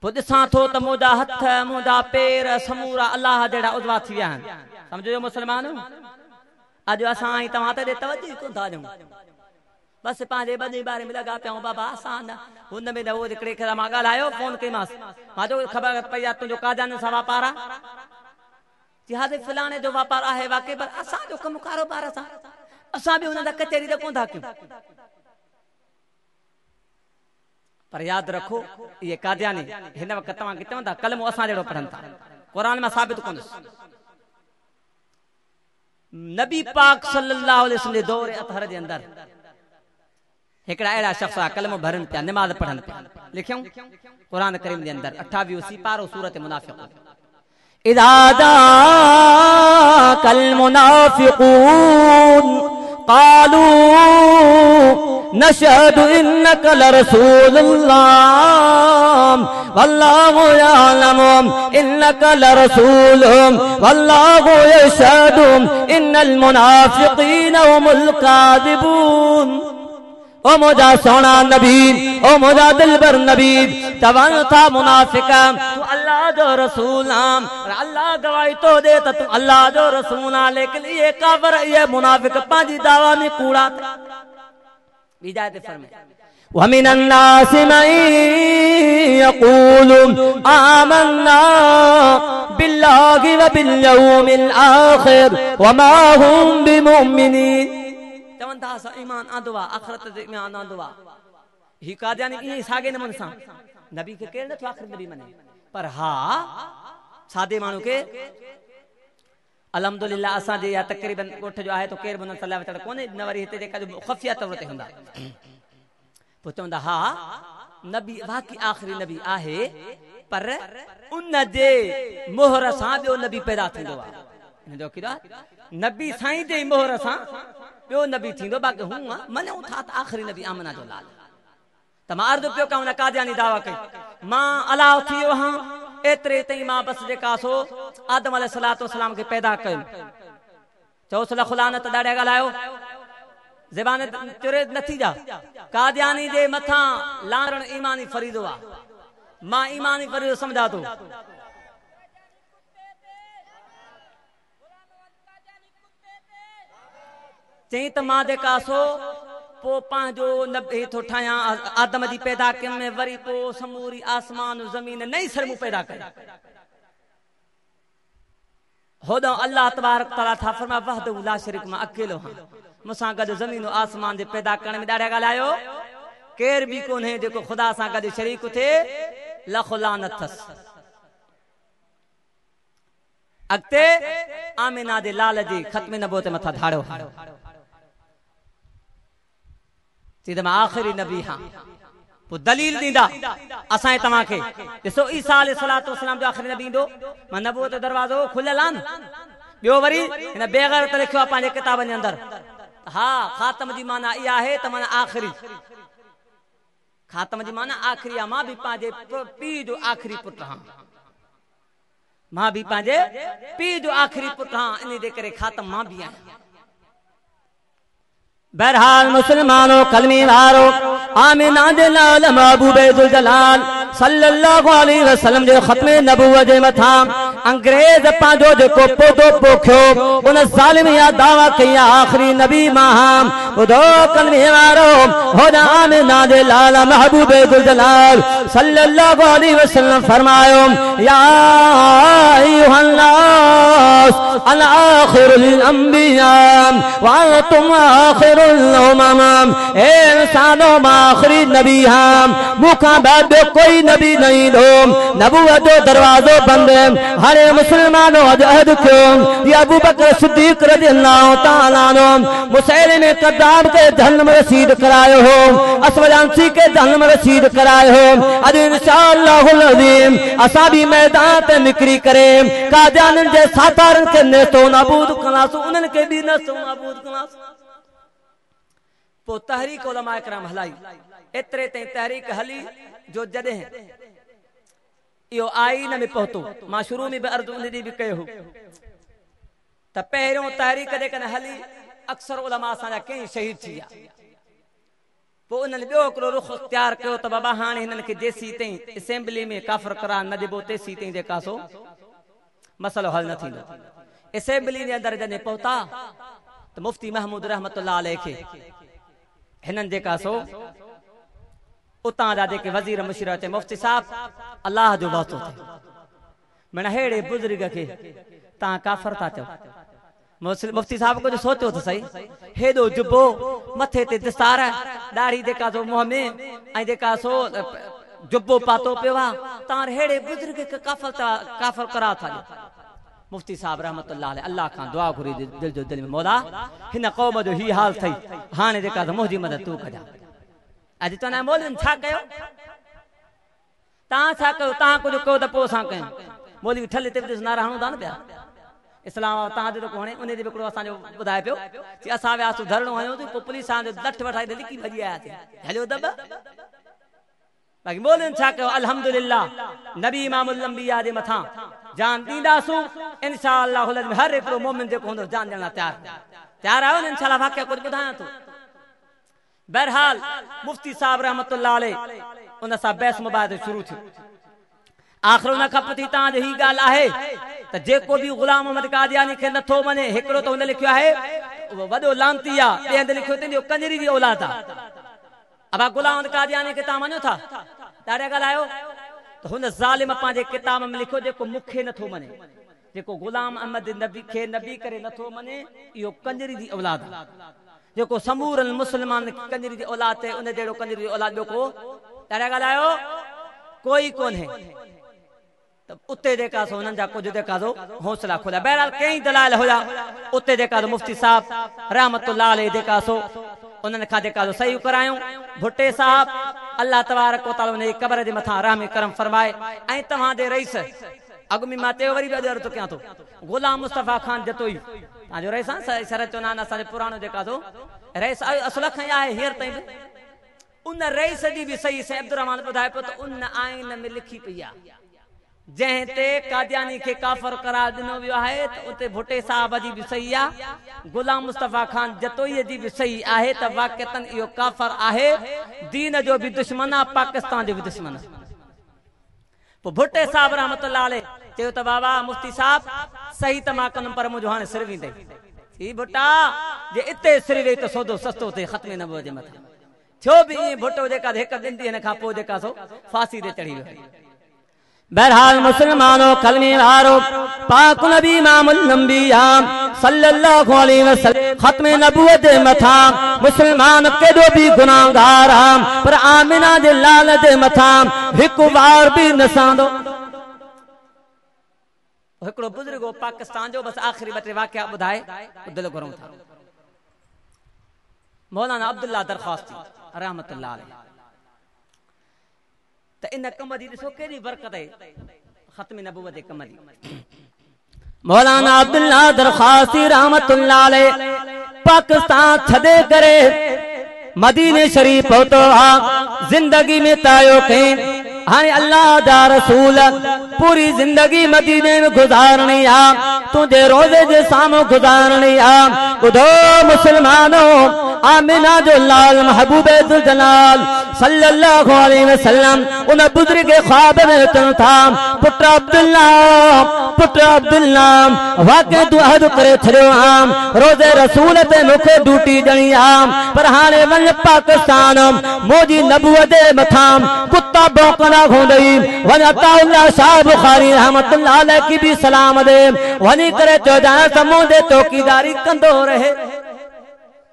पोइ ॾिसां थो त मुंहिंजा हथ मुंहिंजा पेर समूरा अलाह जहिड़ा उज़वा थी विया आहिनि सम्झो मुस्लमान अॼु असां ऐं तव्हां ते तवजो कोन था ॾियूं बस पंहिंजे ॿ बारे में लॻा पिया बाबा असां न हुन में न उहो हिकिड़े खे मां ॻाल्हायो फोन कईमांसि मां जो ख़बर पई आहे तुंहिंजो कादियानी सां वापार आहे जिहाद फलाणे जो वापार आहे वाक़ई पर असांजो कमु कारोबार असां बि हुन कचहरी त कोन था कयूं पर यादि रखो इहे कादियानी हिन वक़्तु तव्हां खे चवंदा कलमो असां जहिड़ो पढ़नि था क़ुरान में साबित कोन्हे नबी पाक सल्लल्लाहु अलैहि वसल्लम जे दौर अतहर जे अंदर हिकड़ा अहिड़ा शख्स आहे कलमो भरनि पिया नमाज़ पढ़नि पिया लिखियूं क़ुरान करीम जे अंदर 28 सिपारो सूरत मुनाफ़िक़ून इज़ा जाअकल मुनाफ़िक़ून क़ालू नशहदु इन्नका लरसूलुल्लाह वल्लाहु यअलमु इन्नका लरसूलुहु वल्लाहु यशहदु इन्नल मुनाफ़िक़ीना हुमुल काज़िबून ओ मुझा सोना नबी ओ मुझा दिलबर नबी तवन था मुनाफिक तू अल्लाह जो रसूल नाम अल्लाह गवाही तो दे तो तू अल्लाह जो रसूल ना लेकिन ये काफिर ये मुनाफिक पांजी दावा में कूड़ा विजायत फरमाए वमिन अन्नास मन यक़ूलु आमन्ना बिल्लाहि व बिल यौमिल आखिर वमा हुम बिमुमिनीन चवंदा असां ईमान आंदो आहे आख़िरत ते ईमान आंदो आहे ही कादियानी ईअं साॻे नमूने सां नबी खे केरु नथो आख़िर नबी मने पर हा सादे माण्हू खे अल्हम्दुलिल्लाह असांजे या तक़रीबन ॻोठ जो आहे तो केरु बि हुन सलाह वठण कोन्हे न वरी हिते जेका ख़ुफ़िया तौर ते हूंदा पोइ चवंदा हा नबी वाक़ई आख़िरी नबी आहे पर उन जे मोहर सां ॿियो नबी पैदा थींदो आहे हिन जो कीड़ा नबी साईं जे मोहर सां ॿियो नबी थींदो बाक़ी हूं मञूं था त आख़िरी नबी आमना जो लाल त मां अर्ज़ु पियो कयां हुन कादियानी दावा कई मां अलाह थी वियो आहियां एतिरे ताईं मां बसि जेका सो आदम अलैहिस्सलातु वस्सलाम खे पैदा कयो चओसि लख लानत ॾाढा ॻाल्हायो ज़बान चुरे नथी जा कादियानी जे मथां लारण ईमानी फरीदो आहे मां ईमानी फरीदो सम्झा थो चई त मां जेका सो पोइ पंहिंजो नबी थो ठाहियां आदम जी पैदा कयमि में वरी पोइ समूरी आसमान ज़मीन नई सरमू पैदा कई होॾो अल्लाह तबारक तआला था फरमाए वहदहु ला शरीक मां अकेलो हां मूंसां गॾु ज़मीन आसमान जे पैदा करण में ॾाढा ॻाल्हायो केर बि कोन्हे जेको ख़ुदा सां गॾु शरीक थिए लख लानत अथसि अॻिते आमिना जे लाल जी ख़त्म नबूवत मथां धाड़ो सीधे मां आख़िरी नबी हां पो दलील दींदा असां तव्हांखे ॾिसो ईसा अलैहिस्सलातु वस्सलाम जो आखिरी नबी ईंदो मां नबूवत जो दरवाज़ो खुलियल आहे न ॿियो वरी हिन बेग़ैरत लिखियो आहे पंहिंजे किताबनि जे अंदर हा ख़ातम जी माना इहा आहे त माना आख़िरी ख़ातम जी माना आख़िरी आहे मां बि पंहिंजे पीउ जो आख़िरी पुटु आहियां मां बि पंहिंजे पीउ जो आख़िरी पुटु आहियां इन जे करे ख़ातम मां बि आहियां बहरहाल मुसलमानों कलमी वारो आमिना दे लाल महबूबे जुल जलाल सल्लल्लाहु अलैहि वसल्लम जे खत्मे नबूवत जे मथा अंग्रेज पांजो जेको पोदो पोखियो उन ज़ालिम या दावा कया आखिरी नबी मां बुधो कलमी वारो होदा आमिना दे लाल महबूबे जुल जलाल सल्लल्लाहु अलैहि वसल्लम फरमायो या अय्युहन नास अना आखिरुल अंबिया व तुम आखिर ए इंसानो आखिरी नबी हम मुखा बाद कोई नबी नहीं दो नबूवत जो दरवाजो बंद हरे मुसलमानों अहद क्यों ये अबू बकर सिद्दीक रज़ियल्लाहु तआला अन्हु मुसैलिमे कद्दाब के जहन्नम रसीद करायो हो असवलांसी के जहन्नम रसीद करायो हो अज इंशाअल्लाहुल अज़ीम असा भी मैदान ते निकरी करे कादियान जे सातारन के नेस्तो नाबूद कलासु उनन के भी नस्तो नाबूद कलासु पो तहरीक उलमा इकराम हलाई एतरे ते तहरीक हली जो जदे यो आईन में पहुतो मां शुरू में भी अर्ज उनदी भी कयो त पहिरियों तहरीक जे कने हली अक्सर उलमा असांजा कई शहीद थी विया पो उन्हनि ॿियो हिकिड़ो रुख इख्तियार कयो त बाबा हाणे हिननि खे जेसी ताईं असेंबली में काफ़िर करार न ॾिबो तेसी ताईं जेका सो मसलो हल न थींदो असेंबली जे अंदरि जॾहिं पहुता त मुफ्ती महमूद रहमतुल्लाह अलैह खे हिननि जेका सो उतां जा जेके वज़ीर मुशीर अचे मुफ्ती साहब अल्लाह जो वास्तो थे मन हेड़े बुजुर्ग के ता काफर था चो मुफ्ती साहब को जो सोचो तो सही हेदो जुबो मथे ते दस्तार दाढ़ी जेका सो मुंह में ऐं जेका सो जुबो पातो पियो ता हेड़े बुजुर्ग के काफर करा था मुफ्ती साहब रहमतुल्लाह अलैह अल्लाह खां दुआ घुरी दिल जो दिल में मौला हिन कौम जो ही हाल थई हाने जेका त मुंहिंजी मदद तू कजा अज चना मौलवी छा कयो ता छा कयो ता कुछ कयो त पो असां कयो मौलवी ठले ते नारा हणो था न पिया इस्लाम ता जो कोने उन दे बिकड़ो असां जो बुधाए पियो कि असां व्यास धरणो आयो तो पो पुलिस आन जो लठ वठाई दे लिकी भजी आया थे हलियो दब बाकी मौलवी छा कयो अल्हम्दुलिल्लाह नबी इमामुल अंबिया दे मथा जान दींदासू इंशाअल्लाह हर एक मोमिन जेको होंदो जान ॾियण तैयार आयो न इंशाअल्लाह वाक़या कुछ बुधाया तो बहरहाल मुफ्ती साहब रहमतुल्लाह अलैह उन सा बहस मुबाहिदो शुरू थी आखिर उन खपती ता जो ही गाल आहे त जेको भी गुलाम मोहम्मद कादियानी खे नथो मने हिकड़ो तो उन लिखियो आहे वडो लांती आ ॿिए हंधि लिखियो अथई कंजरी जी औलाद आ अब गुलाम मोहम्मद कादियानी खे ता मञो था ॾाढा ॻाल्हायो तो हुन ज़ालिम पंहिंजे किताब में लिखो जेको मुखे नथो मने जेको गुलाम अहमद नबी खे नबी करे नथो मने इहो कंजरी जी औलाद जेको समूरन मुसलमान कंजरी जी औलाद ते उन जहिड़ो कंजरी जी औलाद ॿियो को ॾाढा ॻाल्हायो कोई कोन्हे त उते जेका सो हुननि जा कुझु जेका सो हौसला खोलिया बहरहाल कई दलाइल हुया उते जेका सो मुफ्ती साहब रहमतुल्लाह अलैह जेका सो उन्हनि खां जेका सो सही करायूं भुट्टे साहब अल्लाह तबारक व तआला उन जी क़बर जे मथां रहम करम फरमाए ऐं तव्हां जे रईस अॻु में मां ते वरी बि अर्ज़ कयां थो गुलाम मुस्तफ़ा खान जतोई तव्हांजो रईस आहे शरत चवंदा आहिनि असांजो पुराणो जेका सो रईस असुल खां ई आहे हींअर ताईं उन रईस जी बि सही से अब्दुर्रहमान ॿुधाए पियो त उन आइन में लिखी पई आहे जंहिं ते कादियानी खे काफ़र करार ॾिनो वियो आहे त उते भुट्टे साहब जी बि सही आहे गुलाम मुस्तफ़ा खान जतोई जी बि सही आहे त वाक़तन इहो काफ़र आहे दीन जो बि दुश्मन आहे पाकिस्तान जो बि दुश्मन आहे पोइ भुट्टे साहब रहमतुल्लाह अलैह चयो त बाबा मुफ्ती साहब सही त मां कंदुमि पर मुंहिंजो हाणे सिर वेंदे ही भुट्टा जे इते सिर वेही त सौदो सस्तो थिए ख़त्म न जे मथां थियो बि ईअं भुट्टो जेका हिकु ॿिनि ॾींहंनि खां पोइ जेका सो फांसी ते चढ़ी वियो बहरहाल मुसलमानों कलमी वारो पाक नबी इमामुल अंबिया सल्लल्लाहु अलैहि वसल्लम खत्मे नबूवत दे मथा मुसलमान केडो भी गुनाहगार पर आमिना दे लाल दे मथा हिकु बार भी न सांदो हिकड़ो बुजुर्ग पाकिस्तान जो बस आखिरी बटे वाकया बुधाए दिल करूं था मौलाना अब्दुल्ला दरखास्ती रहमतुल्लाह अलैह त इन कम जी ॾिसो केॾी बरकत आहे ख़त्म नबूवत जे कम जी। मौलाना अब्दुल्ला दरखास्ती रहमतुल्लाह अलैह पाकिस्तान छॾे करे मदीने शरीफ पहुतो हा, जिंदगी में तायो कहीं हाने अल्लाह दा रसूल पूरी जिंदगी मदीने में गुजारनी आ, तुझे रोजे जे सामने गुजारनी आ। ॿुधो मुसलमानों, आमिना जो लाल महबूबे दुल जलाल सल्लल्लाहु अलैहि वसल्लम उन बुजुर्ग के ख्वाब में चन था, पुत्र अब्दुल्ला वाके तू अहद करे छड़ियो आम, रोजे रसूल ते मुखे ड्यूटी ॾिनी आम, पर हाने वञ पाकिस्तान मोदी नबूवत जे मथां कुत्ता भौंकना होंदई। वञ अताउल्लाह शाह बुखारी रहमतुल्लाह अलैह की भी सलाम दे, वञी करे चौधान समूह दे चौकीदारी कंदो रहे।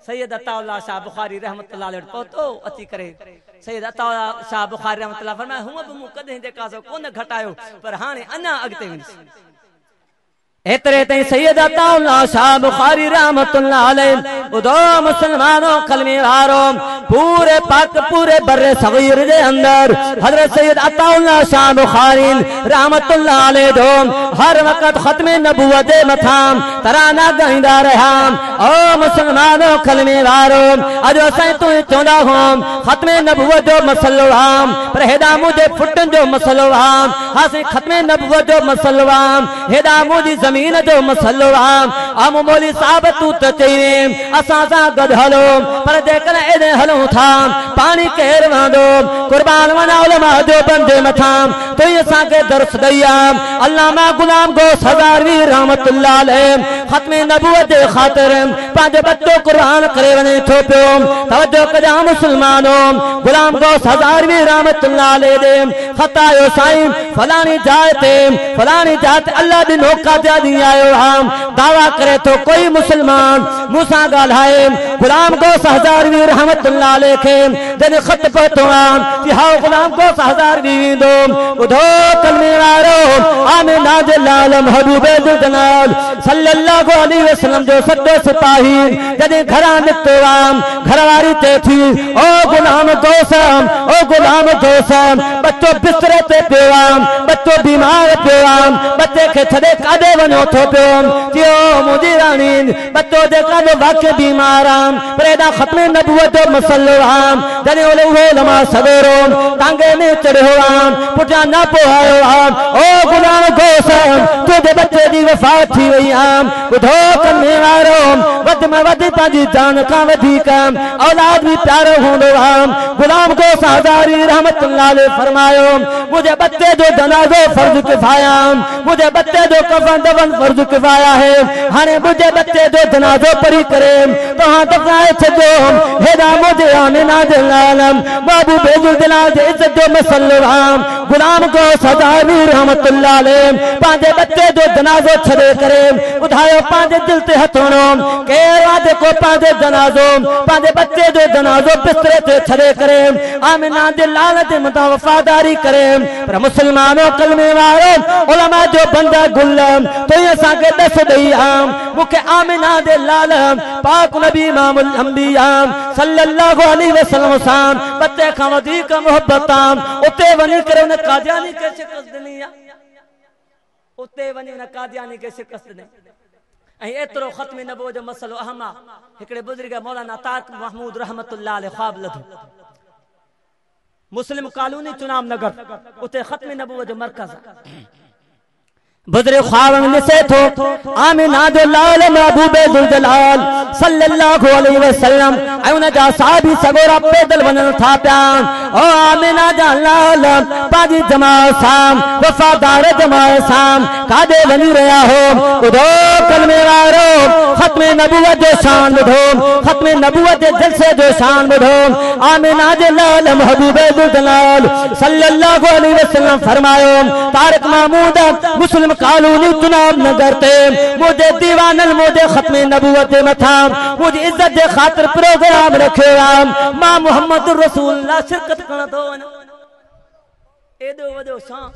सैयद अताउल्लाह शाह बुखारी रहमतुल्लाह अलैह पहुतो अची करे सैयद अताउल्लाह शाह बुखारी रहमतुल्लाह फरमाया हुआ भी मूं कदें जेका सो कोन घटायो, पर हाणे अञा अॻिते वञी एतरे तई सैयद अताउल्लाह शाह बुखारी रहमतुल्लाह अलैह। ॿुधो मुसलमानों, कलमे वारो पूरे पाक पूरे बर्रे सगीर जे अंदर हजरत सैयद अताउल्लाह शाह बुखारी रहमतुल्लाह अलैह जो हर वक्त खत्म नबूवत जे मथां तराना गाईंदा रहा। ओ मुसलमानों, कलमे वारो अज असां तू चवंदा हो खत्म नबूवत जो मसलो आम, पर हेॾा मुंहिंजे फुटन जो मसलो आम, हासे खत्म नबूवत जो मसलो आम, हेॾा मुंहिंजी ज़मीन जो मसलो आम। आम मौली साहब तू त चई असां सां गॾु हलो, पर जेकॾहिं एॾे हलूं था पानी केरु वहंदो, कुर्बान वञा उलमा जो बंदे मथां तो असांखे दर्स ॾई आम। अल्लामा गुलाम गोस हज़ारवी रहमतुल्लाह अलैह खत्म नबूवत जे ख़ातिर पंहिंजो बच्चो कुर्बान करे वञे थो पियो। तवजो कजा मुसलमानों, गुलाम गोस हज़ारवी रहमतुल्लाह अलैह दे ख़त आयो साईं फलानी जाइ ते अल्लाह दी नौका ते दी आयो हम, दावा करे तो कोई मुसलमान मूसा ॻाल्हाए गुलाम गोस हज़ारवी रहमतुल्लाह अलैह खे जॾहिं ख़त पहुतो आम कि हाउ गुलाम गोस हज़ारवी वेंदो। ॿुधो कलमे वारो, आमिना जे लाल महबूबे दुल जलाल सल्लल्लाहु अलैहि वसल्लम जो सच्चो सिपाही जॾहिं घरां निकितो आम, घरवारी ते थी ओ गुलाम गोस बच्चो बिस्तरे ते पियो आम, बच्चो बीमार पियो आम, बच्चे खे छॾे काॾे वञो थो पियो। चयो मुंहिंजी राणी बच्चो जेका जो वाक़ई बीमार आम, पर एॾा खत्म नबूवत जो मसलो आम। जॾहिं उहो लमा सवेरो टांगे में चढ़ियो आम, पुठियां न पोहायो आम, ओ गुलाम गोस तुंहिंजे बच्चे जी वफ़ात थी वई आम। ॿुधो कलमे वारो, वधि में वधि पंहिंजी जान खां वधीक औलाद भी प्यारो हूंदो आम। गुलाम गोस हज़ारवी रहमतुल्लाह अलैह फरमायो मुझे बच्चे जो जनाज़ो फर्ज किफ़ाया, मुझे बच्चे जो कफन दफन फर्ज किफ़ाया है। हाणे मुझे बच्चे जो जनाज़ो पढ़ी करे तव्हां दफ़नाए छॾो, हेॾा मुझे आमिना जे लाल महबूबे दुल जलाल जे इज़त जो मसलो आम। गुलाम गोस हज़ारवी रहमतुल्लाह अलैह पंहिंजे बच्चे जो जनाज़ो छॾे करे ॿुधायो पंहिंजे दिल ते हथ हणो, केरु आहे जेको पंहिंजे जनाज़ो पंहिंजे बच्चे जो जनाज़ो बिस्तरे ते छॾे करे आमिना जे लाल जे मथां वफ़ादारी करे। पर मुसलमानों, कलमे वारो उलमा जो बंदा गुल तो असांखे ॾस ॾई आम, मूंखे आमिना जे लाल पाक नबी इमामुल अंबिया सल्लल्लाहु अलैहि वसल्लम सां बच्चे खां वधीक मोहब्बत आम। उते वञी करे उन कादियानी खे शिकस्त ॾिनी आहे, उते वञी उन कादियानी खे शिकस्त ॾिनी। ऐं एतिरो ख़त्म नबूवत जो मसलो अहम आहे। हिकिड़े बुज़ुर्ग मौलाना ताक़ महमूद रहमतुल्लाह अलैह ख्वाब लधो मुस्लिम कॉलोनी चुनाव नगर, उते ख़त्म नबूवत जो मरकज़ बुजुर्ग ख्वाब में ॾिसे थो आमिना जो लाल महबूबे दुल जलाल सल्लल्लाहु अलैहि वसल्लम ऐं उन जा साहबी सगोरा पैदल वञनि था पिया। ओ आमिना जा लाल पंहिंजी जमात सां वफ़ादार जमात सां काॾे वञी रहिया हो। ॿुधो कलमे वारो, ख़त्म नबूवत जो शान ॿुधो, ख़त्म नबूवत जे जलसे जो शान ॿुधो। आमिना जे लाल महबूबे दुल जलाल सल्लल्लाहु अलैहि वसल्लम फरमायो तारिक महमूद मुस्लिम कॉलोनी चुनाव नगर ते मुझे दीवानल मुझे ख़त्म नबूवत जे मथां मुझे इज्जत जे ख़ातिर प्रोग्राम रखियो आहे। मां मोहम्मद रसूलुल्लाह शिरकत करण थो वञा, एॾो वॾो शान।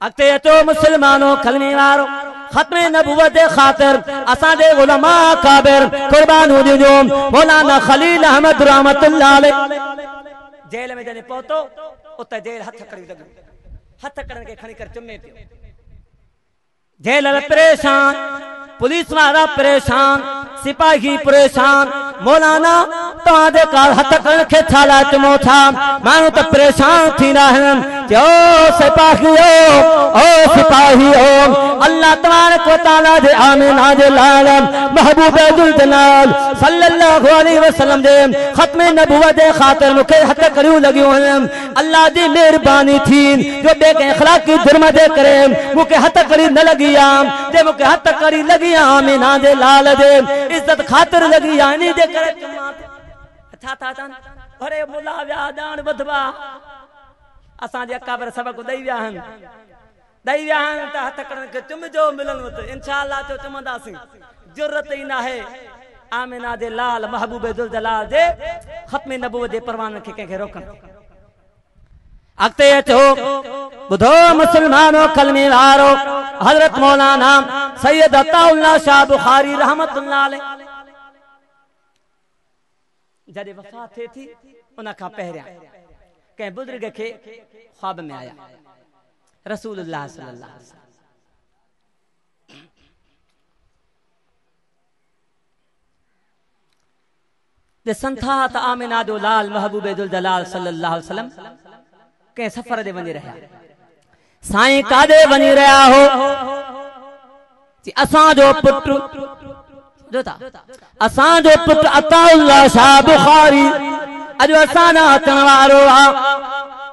अॻिते अचो मुसलमानों, कलमे वारो ख़त्म नबूवत जे ख़ातिर असांजे उलमा काबिर कुर्बान ॾिनो। मौलाना खलील अहमद रहमतुल्लाह अलैह जेल में जने पहुतो उते जेल हथ करी लॻो हथ करण के खणी कर चुमे पियो जेल परेशान पुलिस वाला परेशान सिपाही परेशान मौलाना तव्हांजे कार हथ करण के छाला चुमो था माण्हू त परेशान थी रहा जो सिपाही अल्लाह तबारक व तआला दे आमिना दे लाल महबूब दुल जलाल सल्लल्लाहु अलैहि वसल्लम दे खत्म नबुवत दे खातिर मुखे हथ करियो लगियो अल्लाह दी मेहरबानी थी जो बे के अखलाकी जुर्म दे करे मुखे हथ करी न लगिया जे मुखे हथ करी लगिया आमिना दे लाल दे इज्जत खातिर लगिया नी दे करे था अरे मुला व्या दान बदबा असां जे अकाबर सबक दई विया हन त हथ करण के चुम जो मिलन वत इंशाअल्लाह तो चुमंदासी जरूरत ही ना है आमिना दे लाल महबूब दुल जलाल दे खत्म नबूवत दे परवान के के रोकन अगते अचो बुधो मुसलमानो कलमे वारो हजरत मौलाना सैयद अताउल्लाह शाह बुखारी रहमतुल्लाह अलैह जदे वफात थे थी उन का पहरिया के बुजुर्ग के ख्वाब में आया रसूलुल्लाह सल्लल्लाहु अलैहि वसल्लम दे संथा त आमिना दो लाल महबूब दुल जलाल सल्लल्लाहु अलैहि वसल्लम के सफर दे वनी रहा साईं कादे वनी रहा हो जी असां जो पुत्र असां जो पुत्र अताउल्लाह शाह बुखारी अज असाना अचण वारो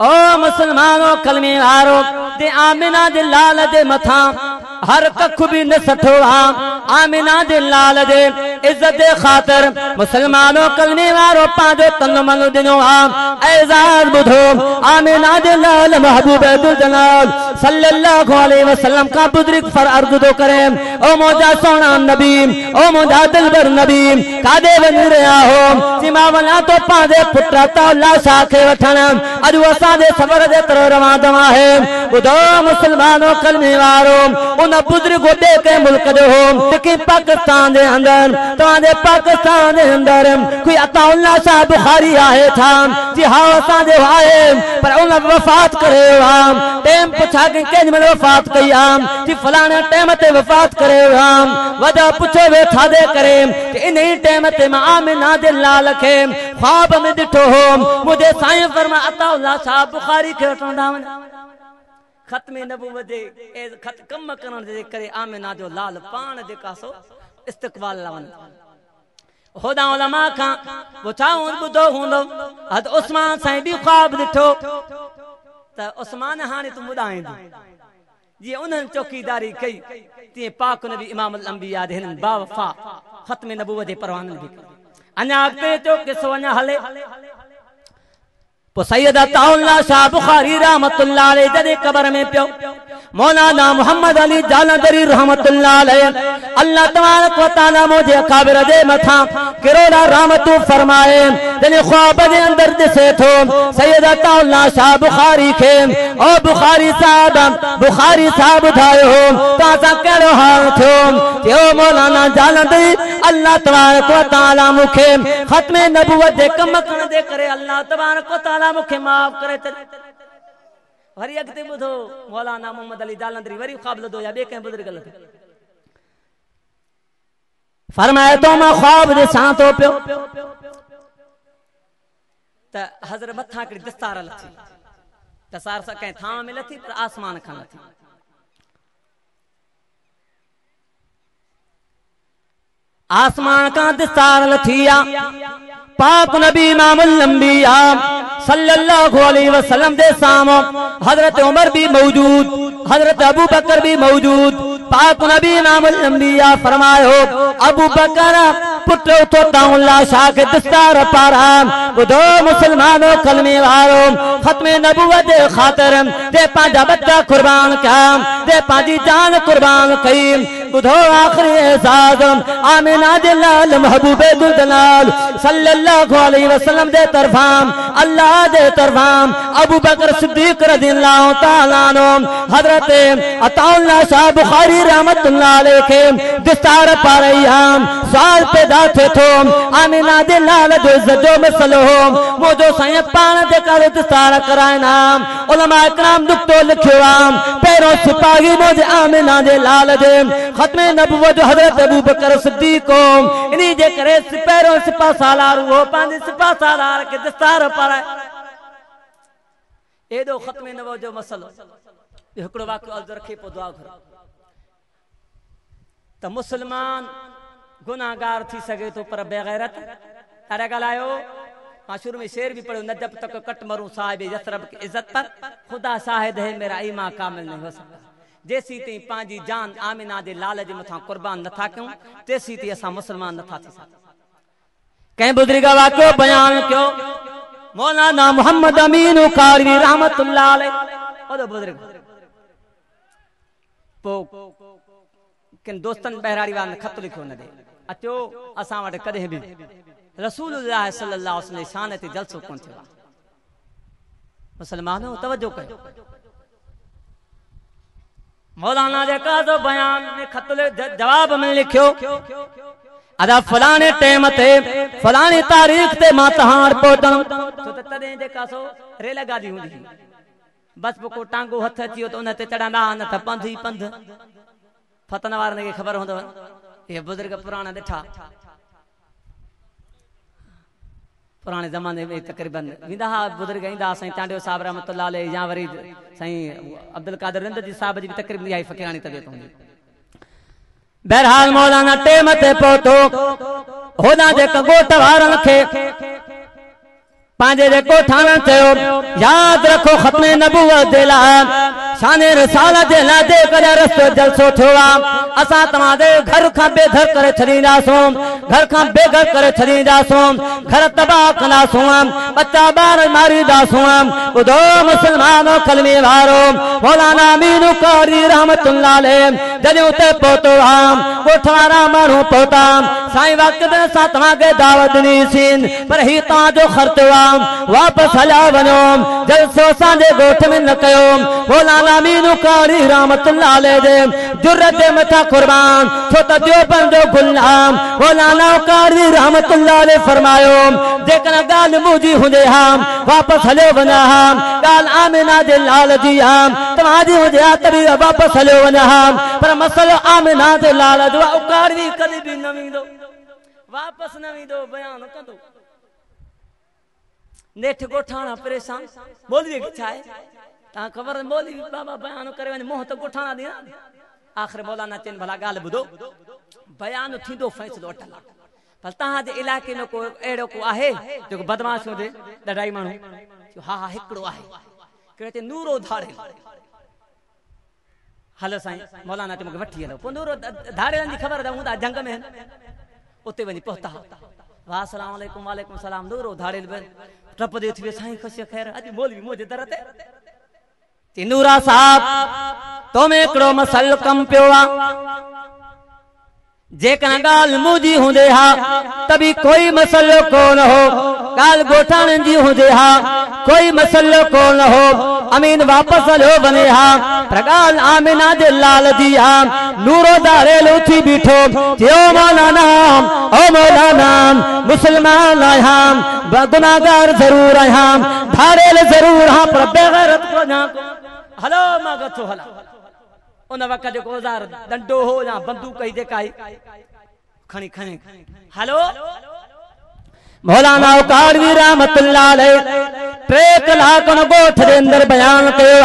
ओ मुसलमानो कलमे वारो दे आमिना दे लाल दे मथा हर कख भी न सठो आमिना दे लाल दे इज्जत दे खातिर मुसलमानो कलमे वारो पांजो तन मन दिनो एजाज बुधो आमिना दे लाल महबूब दुल जलाल सल्लल्लाहु अलैहि वसल्लम का बुजुर्ग फर अर्ज दो करे ओ मोजा सोना नबी ओ मोजा दिलबर नबी कादे वन रहा हो सीमा वना तो पांजे पुत्र ताला शाखे वठन अज असा दे सबर दे तरह रवा दवा है बुधो मुसलमानो कलमे वारो उन बुजुर्ग दे के मुल्क जो हो कि पाकिस्तान दे अंदर तवादे पाकिस्तान दे अंदर कोई अताउल्लाह शाह बुखारी आए था जी हां असा दे आए पर उन वफात करे टाइम पूछा के केज में वफात कई जी फलाने टाइम ते वफात करे वजह पूछे वे था दे करे कि इन ही टाइम ते मैं आमिना दे लाल के ख्वाब में दिठो हो मुझे साईं फरमा अताउल्लाह शाह बुखारी के वठंदा खत्म नबूवत दे खत कम करण दे करे आमिना जो लाल पान दे कासो इस्तकबाल लावन होदा उलमा का बुछाऊं बुधो हुंदो हद उस्मान साईं भी ख्वाब दिठो त उस्मान हाने तू बुधाई जी उन्हन चौकीदारी कई ते पाक नबी इमाम अल अंबिया दे हन बावफा खत्म नबूवत दे परवान भी अन्या अगते जो किसो अन्या हले तो सैयद अताउल्लाह शाह बुखारी रहमतुल्लाह अलैह जदे कब्र में पियो मौलाना मोहम्मद अली जालंधरी रहमतुल्लाह अलैह अल्लाह तबारक व तआला मुझे काबिर दे मथा किरोड़ा रहमतु फरमाए जने ख्वाब दे अंदर दिसे थो सैयद अताउल्लाह शाह बुखारी के ओ बुखारी साहब उठायो तासा केड़ो हाल थो जो मौलाना जालंधरी अल्लाह तबारक व तआला मुखे खत्म नबूवत दे कम करण दे करे अल्लाह तबारक व तआला मुखे माफ करे वरी अगते बुधो मौलाना मोहम्मद अली जालंधरी वरी ख्वाब लदो या बे के बुजुर्ग गलत फरमाए तो मैं ख्वाब दे सातो पियो त हजरत मथा के दस्तार लथी दस्तार सा के था में लथी पर आसमान खा लथी आसमान का दस्तार लथिया पाक नबी इमामुल अंबिया सल्लल्लाहु अलैहि वसल्लम दे सामो हजरत उमर भी मौजूद हजरत अबू बकर भी मौजूद पाक नबी इमामुल अंबिया फरमायो अबू बकर पुत्र तो ताउल्लाह शाह के दस्तार पारा बुधो मुसलमानों कलमे वारो खत्म नबूवत दे खातिर दे पांजा बच्चा कुर्बान का दे पांजी जान कुर्बान कई बुधो आखिरी एजाज़ आमिना दे लाल महबूबे दुल जलाल सल्लल्लाहु अलैहि वसल्लम दे तरफां अल्लाह दे तरफां अबू बकर सिद्दीक रज़ियल्लाहु तआला अन्हु हजरत अताउल्लाह शाह बुखारी रहमतुल्लाह अलैहि के दस्तार पारयाम सवाल पैदा थे थो आमिना दे लाल जो इज्जत मसलो मोजो साईं पाण दे कर दस्तार कराइना उलमा इकराम दुक्तो लिखियोम पैरों सिपाही मोजे आमिना दे लाल दे खत्मे नबुवत हजरत अबू बकर सिद्दीक को इन्हीं जे करे पैरों सिपा सालार वो पांच सिपा सालार के दस्तार पाराए एदो खत्मे नबुवत जो मसलो हिकड़ो वाक़ियो अर्ज़ रखे पो दुआ कर त मुसलमान गुनाहगार थी सके तो पर बेगैरत अरे गलायो शुरू में शेर भी पढ़ो न जब तक कट मरूं साहिब यसरब की इज्जत पर खुदा शाहिद है मेरा ईमान कामिल नहीं हो सकता जैसी ती पांजी जान आमिना दे लाल जे मथा कुर्बान न था क्यों तैसी ती असा मुसलमान न था थी कहीं बुजुर्ग वाक़ियो बयान क्यों मौलाना मोहम्मद अमीन कारवी रहमतुल्लाह अलैह ओ बुजुर्ग पो किन दोस्तन बहराड़ी वान खत लिखो न दे अचो असा वट कदे भी रसूलुल्लाह सल्लल्लाहु अलैहि वसल्लम शान ते जलसो कोन थियो मुसलमानो तवज्जो कयो मौलाना जे का तो बयान में खत जवाब में लिखियो अदा फलाने टाइम ते फलानी तारीख ते मां तहार पहुंचण तो तदे जे का सो रेल गाड़ी हुंदी बस को टांगो हथ अचियो तो उन ते चढ़ंदा न त पंध ही पंध फतन वारन के खबर होंदो ये बुजुर्ग पुराना ॾिठा पुराने जमाने में तकरीबन विंदा बुजुर्ग इंदा साईं टांडियो साहब रहमतुल्लाह अलैह या वरी साईं अब्दुल कादिर रिंदजी साहब जी तकरीबन यही फकीरानी तबीयत हुंदी बहरहाल मौलाना टेम ते पहुतो होना जे कगोट वारन खे पांजे जे कोठान चयो याद रखो खत्मे नबुवत दे ला शाने रसाला दे ला दे कर रस्तो जलसो थोवा असा तमादे घर का बेघर करे छरीदा सो घर का बेघर करे छरीदा सो घर तबाह कना सो बच्चा बार मारी दा सो बुधो मुसलमानो कलमे वारो मौलाना अमीन कारी रहमतुल्लाह अलैह जदे उते पहुतो हम कोठवारा मारू पहुता साईं वक्त दे सा तमागे दावत नी सीन पर ही ता जो खर्चवा वापस हला वनो जलसो सांदे गोठ में न कयो मौलाना अमीन कारी रहमतुल्लाह अलैह दे जुर्रत मथा कुर्बान छो त दियो बंदो गुलाम मौलाना कारी रहमतुल्लाह अलैह फरमायो जेकन गाल मुजी हुंदे हम वापस हले वना हम गाल आमिना दे लाल जी हम तमाजी हुंदे तभी वापस हले वना हम पर मसलो आमिना दे लाल दुआ कारी कदी भी न विंदो वापस न विंदो बयान कंदो नेठ गोठाना परेशान बोली छाए ता खबर बोली बाबा बयान करे वने मोह तो गोठाना दिया आखिर मौलाना चेन भला गाल बुधो बयान थींदो फैसलो अटल पर तहां जे इलाके में को एड़ो को आहे जो बदमाश हो दे डडाई मानू हा हा हिकड़ो आहे कहते नूरो धारे हलो साईं मौलाना ते मके वठी हलो पो नूरो धारे दी खबर दा हुंदा जंग में उते वनी पहुता वाह अस्सलाम वालेकुम वालेकुम सलाम नूरो धारे टप दे थी साईं खुशी खैर अज मौलवी मुझे दरते तिनूरा साहब तुम एकड़ो मसल कम पियोवा जेकन गाल मुजी हुंदे हा तभी कोई मसलो कोन हो गाल गोठान जी हुंदे हा कोई मसलो कोन हो अमीन वापस हलो बने हा प्रगाल आमिना दे लाल दी हा नूरो दारे लूथी बीठो थियो मौलाना ओ मौलाना मुसलमान आया गुनाहगार जरूर आया धारेल जरूर हा पर बेगैरत को ना हलो मगथो हला उन वक्त जो औजार डंडो हो या बंदूक ही जेका खणी खणी हलो मौलाना कारवी रहमतुल्लाह अलैह 3 कलाक न गोठ दे अंदर बयान कयो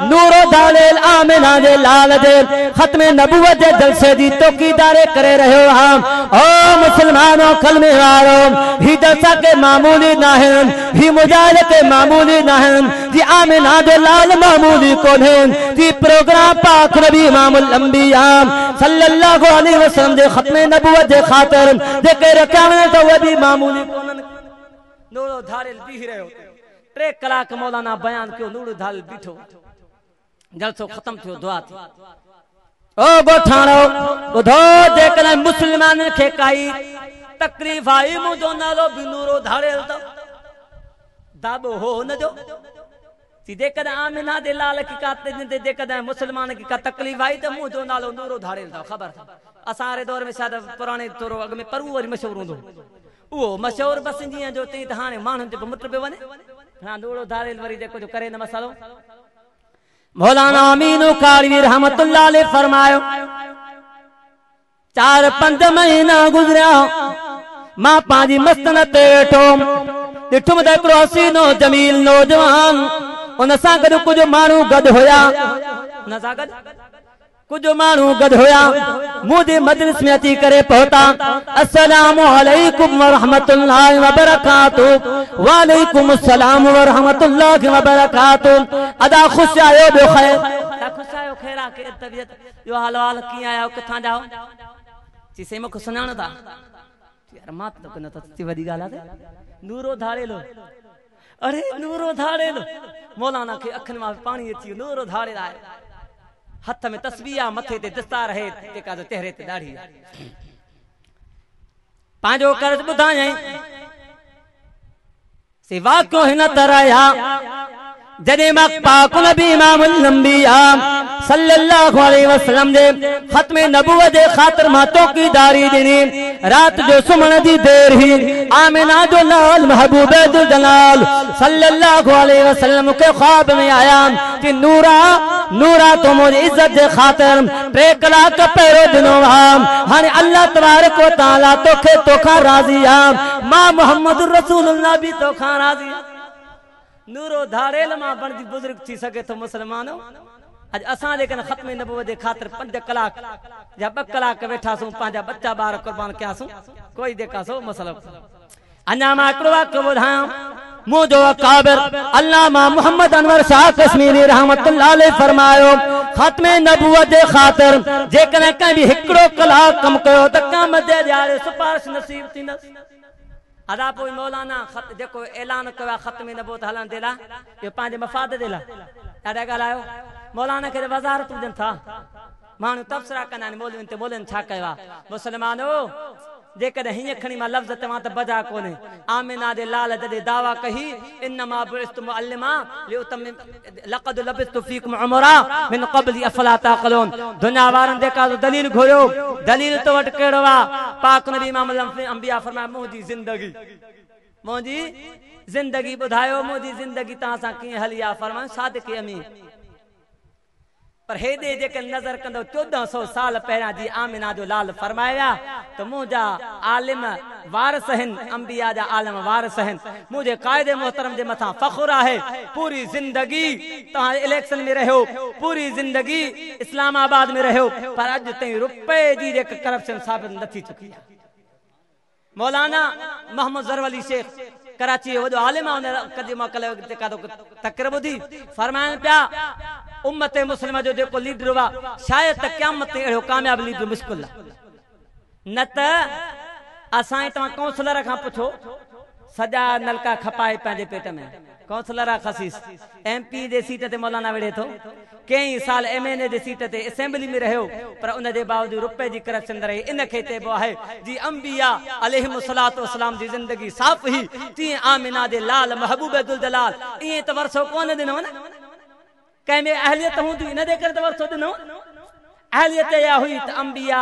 नूरो दालेल आमिना दे लाल दे खत्मे नबुवत दे जलसे दी तौकीदारे करे रहो हम ओ मुसलमानों कलमे वारो ही जलसा के मामूली नाहन ही मुजाहिद के मामूली नाहन जी आमिना दे लाल मामूली कोन है जी प्रोग्राम पाक नबी इमामुल अंबिया सल्लल्लाहु अलैहि वसल्लम दे खत्मे नबुवत दे खातिर दे के रकाने तो वो भी मामूली कोन नूरो धारेल बीह रहे हो 3 कलाक मौलाना बयान क्यों नूरो धारेल बीठो जलसो खत्म थियो दुआ थी ओ गोठाणो ॿुधो जेकॾहिं मुस्लमाननि खे काई तकलीफ़ आई मुंहिंजो नालो बि नूरो धाड़ियल अथव दाबो हो हुनजो जेकॾहिं आमिना दे लाल की का जेकॾहिं मुस्लमान की का तकलीफ़ आई त मुंहिंजो नालो नूरो धाड़ियल अथव ख़बर असां वारे दौर में शायदि पुराणे थोरो अॻु में परू वरी मशहूरु हूंदो उहो मशहूरु बसि जीअं जो तीअं त हाणे माण्हुनि जो मुट पियो वञे हाँ नूरो धाड़ियल वरी जेको जो करे न मसालो मौलाना अमीनो कालवी रहमतुल्लाह अलैह फरमायो 4-5 महीना गुज़रिया मां पंहिंजी मस्तन ते वेठो ॾिठुमि त हिकिड़ो हसीनो जमील नौजवान उन सां गॾु कुझु माण्हू गॾु हुया उन सां गॾु कुछ मानू गद होया मुझे मजलिस में अची करे पहुता अस्सलामु अलैकुम व रहमतुल्लाहि व बरकातुहू वालेकुम अस्सलाम व रहमतुल्लाहि व बरकातुहू अदा खुश आयो बे खैर खुश आयो खैरा के तबीयत यो हाल वाल की आयो किथा जाओ जी से मको सुनाणो था यार मात तो कनो त वडी गाला है नूरो धाड़ेलो अरे नूरो धाड़ेलो मौलाना के अखन में पानी अची नूरो धाड़े आयो हथ में तस्बीह मथे ते दस्तार है जेका जो चेहरे ते दाढ़ी पांजो कर्ज बुधाई सिवा को हिन तरया जदे मां पाक नबी इमामुल अंबिया सल्लल्लाहु अलैहि वसल्लम दे खत्म नबुवत दे खातिर मातो की दारी दिनी रात जो सुमन दी देर ही आमिना जो लाल महबूब दुल जलाल सल्लल्लाहु अलैहि वसल्लम के ख्वाब में आया कि नूरा नूरा तो मुझे इज्जत दे खातिर 3 कलाक पहिरो दिनो हाने अल्लाह तबारक व तआला तोखे तोखा राजी आ मां मुहम्मद रसूलुल्लाह भी तोखा राजी नूरो धाड़ेल मां बनदी बुजुर्ग थी सके तो मुसलमानो आज असां लेकिन खत्म नबुवत दे खातिर 5 कलाक या 2 कलाक वेठा सु पांजा बच्चा बार कुर्बान किया सु कोई देखा सो मसलो अन्या मां हिकिड़ो वाक़ियो ॿुधायां मुझो काबिर अल्लामा मोहम्मद अनवर शाह कश्मीरी रहमतुल्लाह अलैह फरमायो खत्म नबुवत दे खातिर जेकॾहिं कंहिं बि हिकिड़ो कलाक कम कयो त क़यामत जे ॾियारे सिफारिश नसीब थींदसि अदा पोइ मौलाना जेको ऐलान कयो खत्म नबुवत हलण दे ला ये पंहिंजे मफ़ाद दे ला ॾाढा ॻाल्हायो मौलाना खे वज़ारत हुजनि था माण्हू तबसरा कंदा आहिनि मौलवियुनि ते मौलनि छा कयो आहे मुसलमानो जेकॾहिं हीअं खणी मां लफ़्ज़ तव्हां त बजा कोन्हे आमिना दे लाल जॾहिं दावा कही इन्नमा बुइस्तु मुअल्लिमा लिउतम्मिम लक़द लबिस्तु फीकुम उमरा मिन क़ब्लि अफला ताक़िलून दुनिया वारनि जेका दलील घुरियो दलील तो वटि कहिड़ो आहे पाक नबी इमाम अंबिया फरमाया मुंहिंजी ज़िंदगी ॿुधायो मुंहिंजी ज़िंदगी तव्हां सां कीअं हली आहे फरमायो सादिक़ अमीन पर हेदे जेके नजर कंदो 1400 साल पहिरियां जी आमिना जो लाल फरमाया तो मुझा आलिम वारिस हन अंबिया जा आलिम वारिस हन मुझे कायदे मोहतरम जे मथा फखुर है पूरी जिंदगी ता इलेक्शन में रहो पूरी जिंदगी इस्लामाबाद में रहो पर अज ताईं रुपए जी जे करप्शन साबित नथी चुकी मौलाना मोहम्मद जरवली शेख कराची वडो आलिम उन कदीमा कल तकरीर बुधी फरमाइन पिया उम्मत मुस्लिम जो जेको लीडर हुआ शायद क़यामत ते एड़ो कामयाब लीडर मुश्किल न त असां तव्हां काउंसलर खां पुछो सजा नलका खपाए पंहिंजे पेट में काउंसलर खसीस एमपी जे सीट ते मौलाना वेड़े थो कई साल एमएनए जे सीट ते असेंबली में रहियो पर उन जे बावजूद रुपए जी करप्शन रही इन खे चइबो आहे जी अंबिया अलैहिमुस्सलातु वस्सलाम जी जिंदगी साफ़ ही तीअं आमिना दे लाल महबूब दुल जलाल ईअं त वरसो कोन ॾिनो न कंहिं में अहलियत हूंदी इन जे करे त वरसो ॾिनो अहलियत या हुई त अंबिया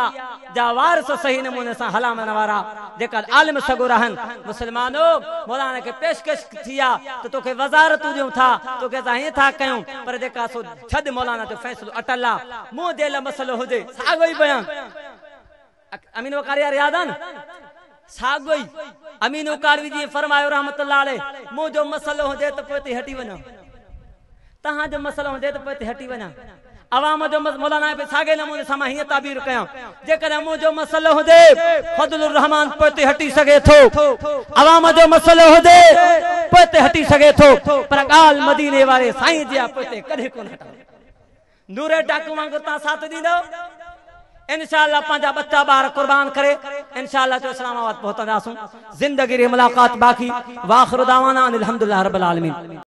जा वारिस सही नमूने सां हलामण वारा जेका आलिम सगुर आहिनि मुसलमानो मौलाना खे पेशकश थी आहे त तोखे वज़ारतूं ॾियूं था तोखे असां हीअं था कयूं पर जेका सो छॾ मौलाना जो फ़ैसिलो अटल आहे मुंहुं दिल मसइलो हुजे साॻियो ई बयान अमीनो कारियार यादि आहे न साॻियो ई अमीनो कारवी जी फरमायो रहमतुल्लाह अलैह मुंहिंजो मसइलो हुजे त पोइ हटी वञो तव्हांजो मसइलो हुजे त पोइ हटी वञा अवाम जो मौलाना पे सागे नमूने सां मां हीअं ताबीर कयां जेकॾहिं मुंहिंजो मसइलो हुजे फज़लुर रहमान पोइ हटी सघे थो अवाम जो मसइलो हुजे पोइ हटी सघे थो पर ॻाल्हि मदीने वारे साईं जी पोइ कॾहिं कोन हटंदो नूरे टाकू वांगुरु तव्हां साथ ॾींदव इंशाअल्लाह पंहिंजा बच्चा ॿार कुर्बान करे इंशाअल्लाह जो इस्लामाबाद पहुचंदासूं जिंदगी री मुलाकात बाक़ी वाखिर दावाना अनिल हम्दुलिल्लाह रब्बिल आलमीन।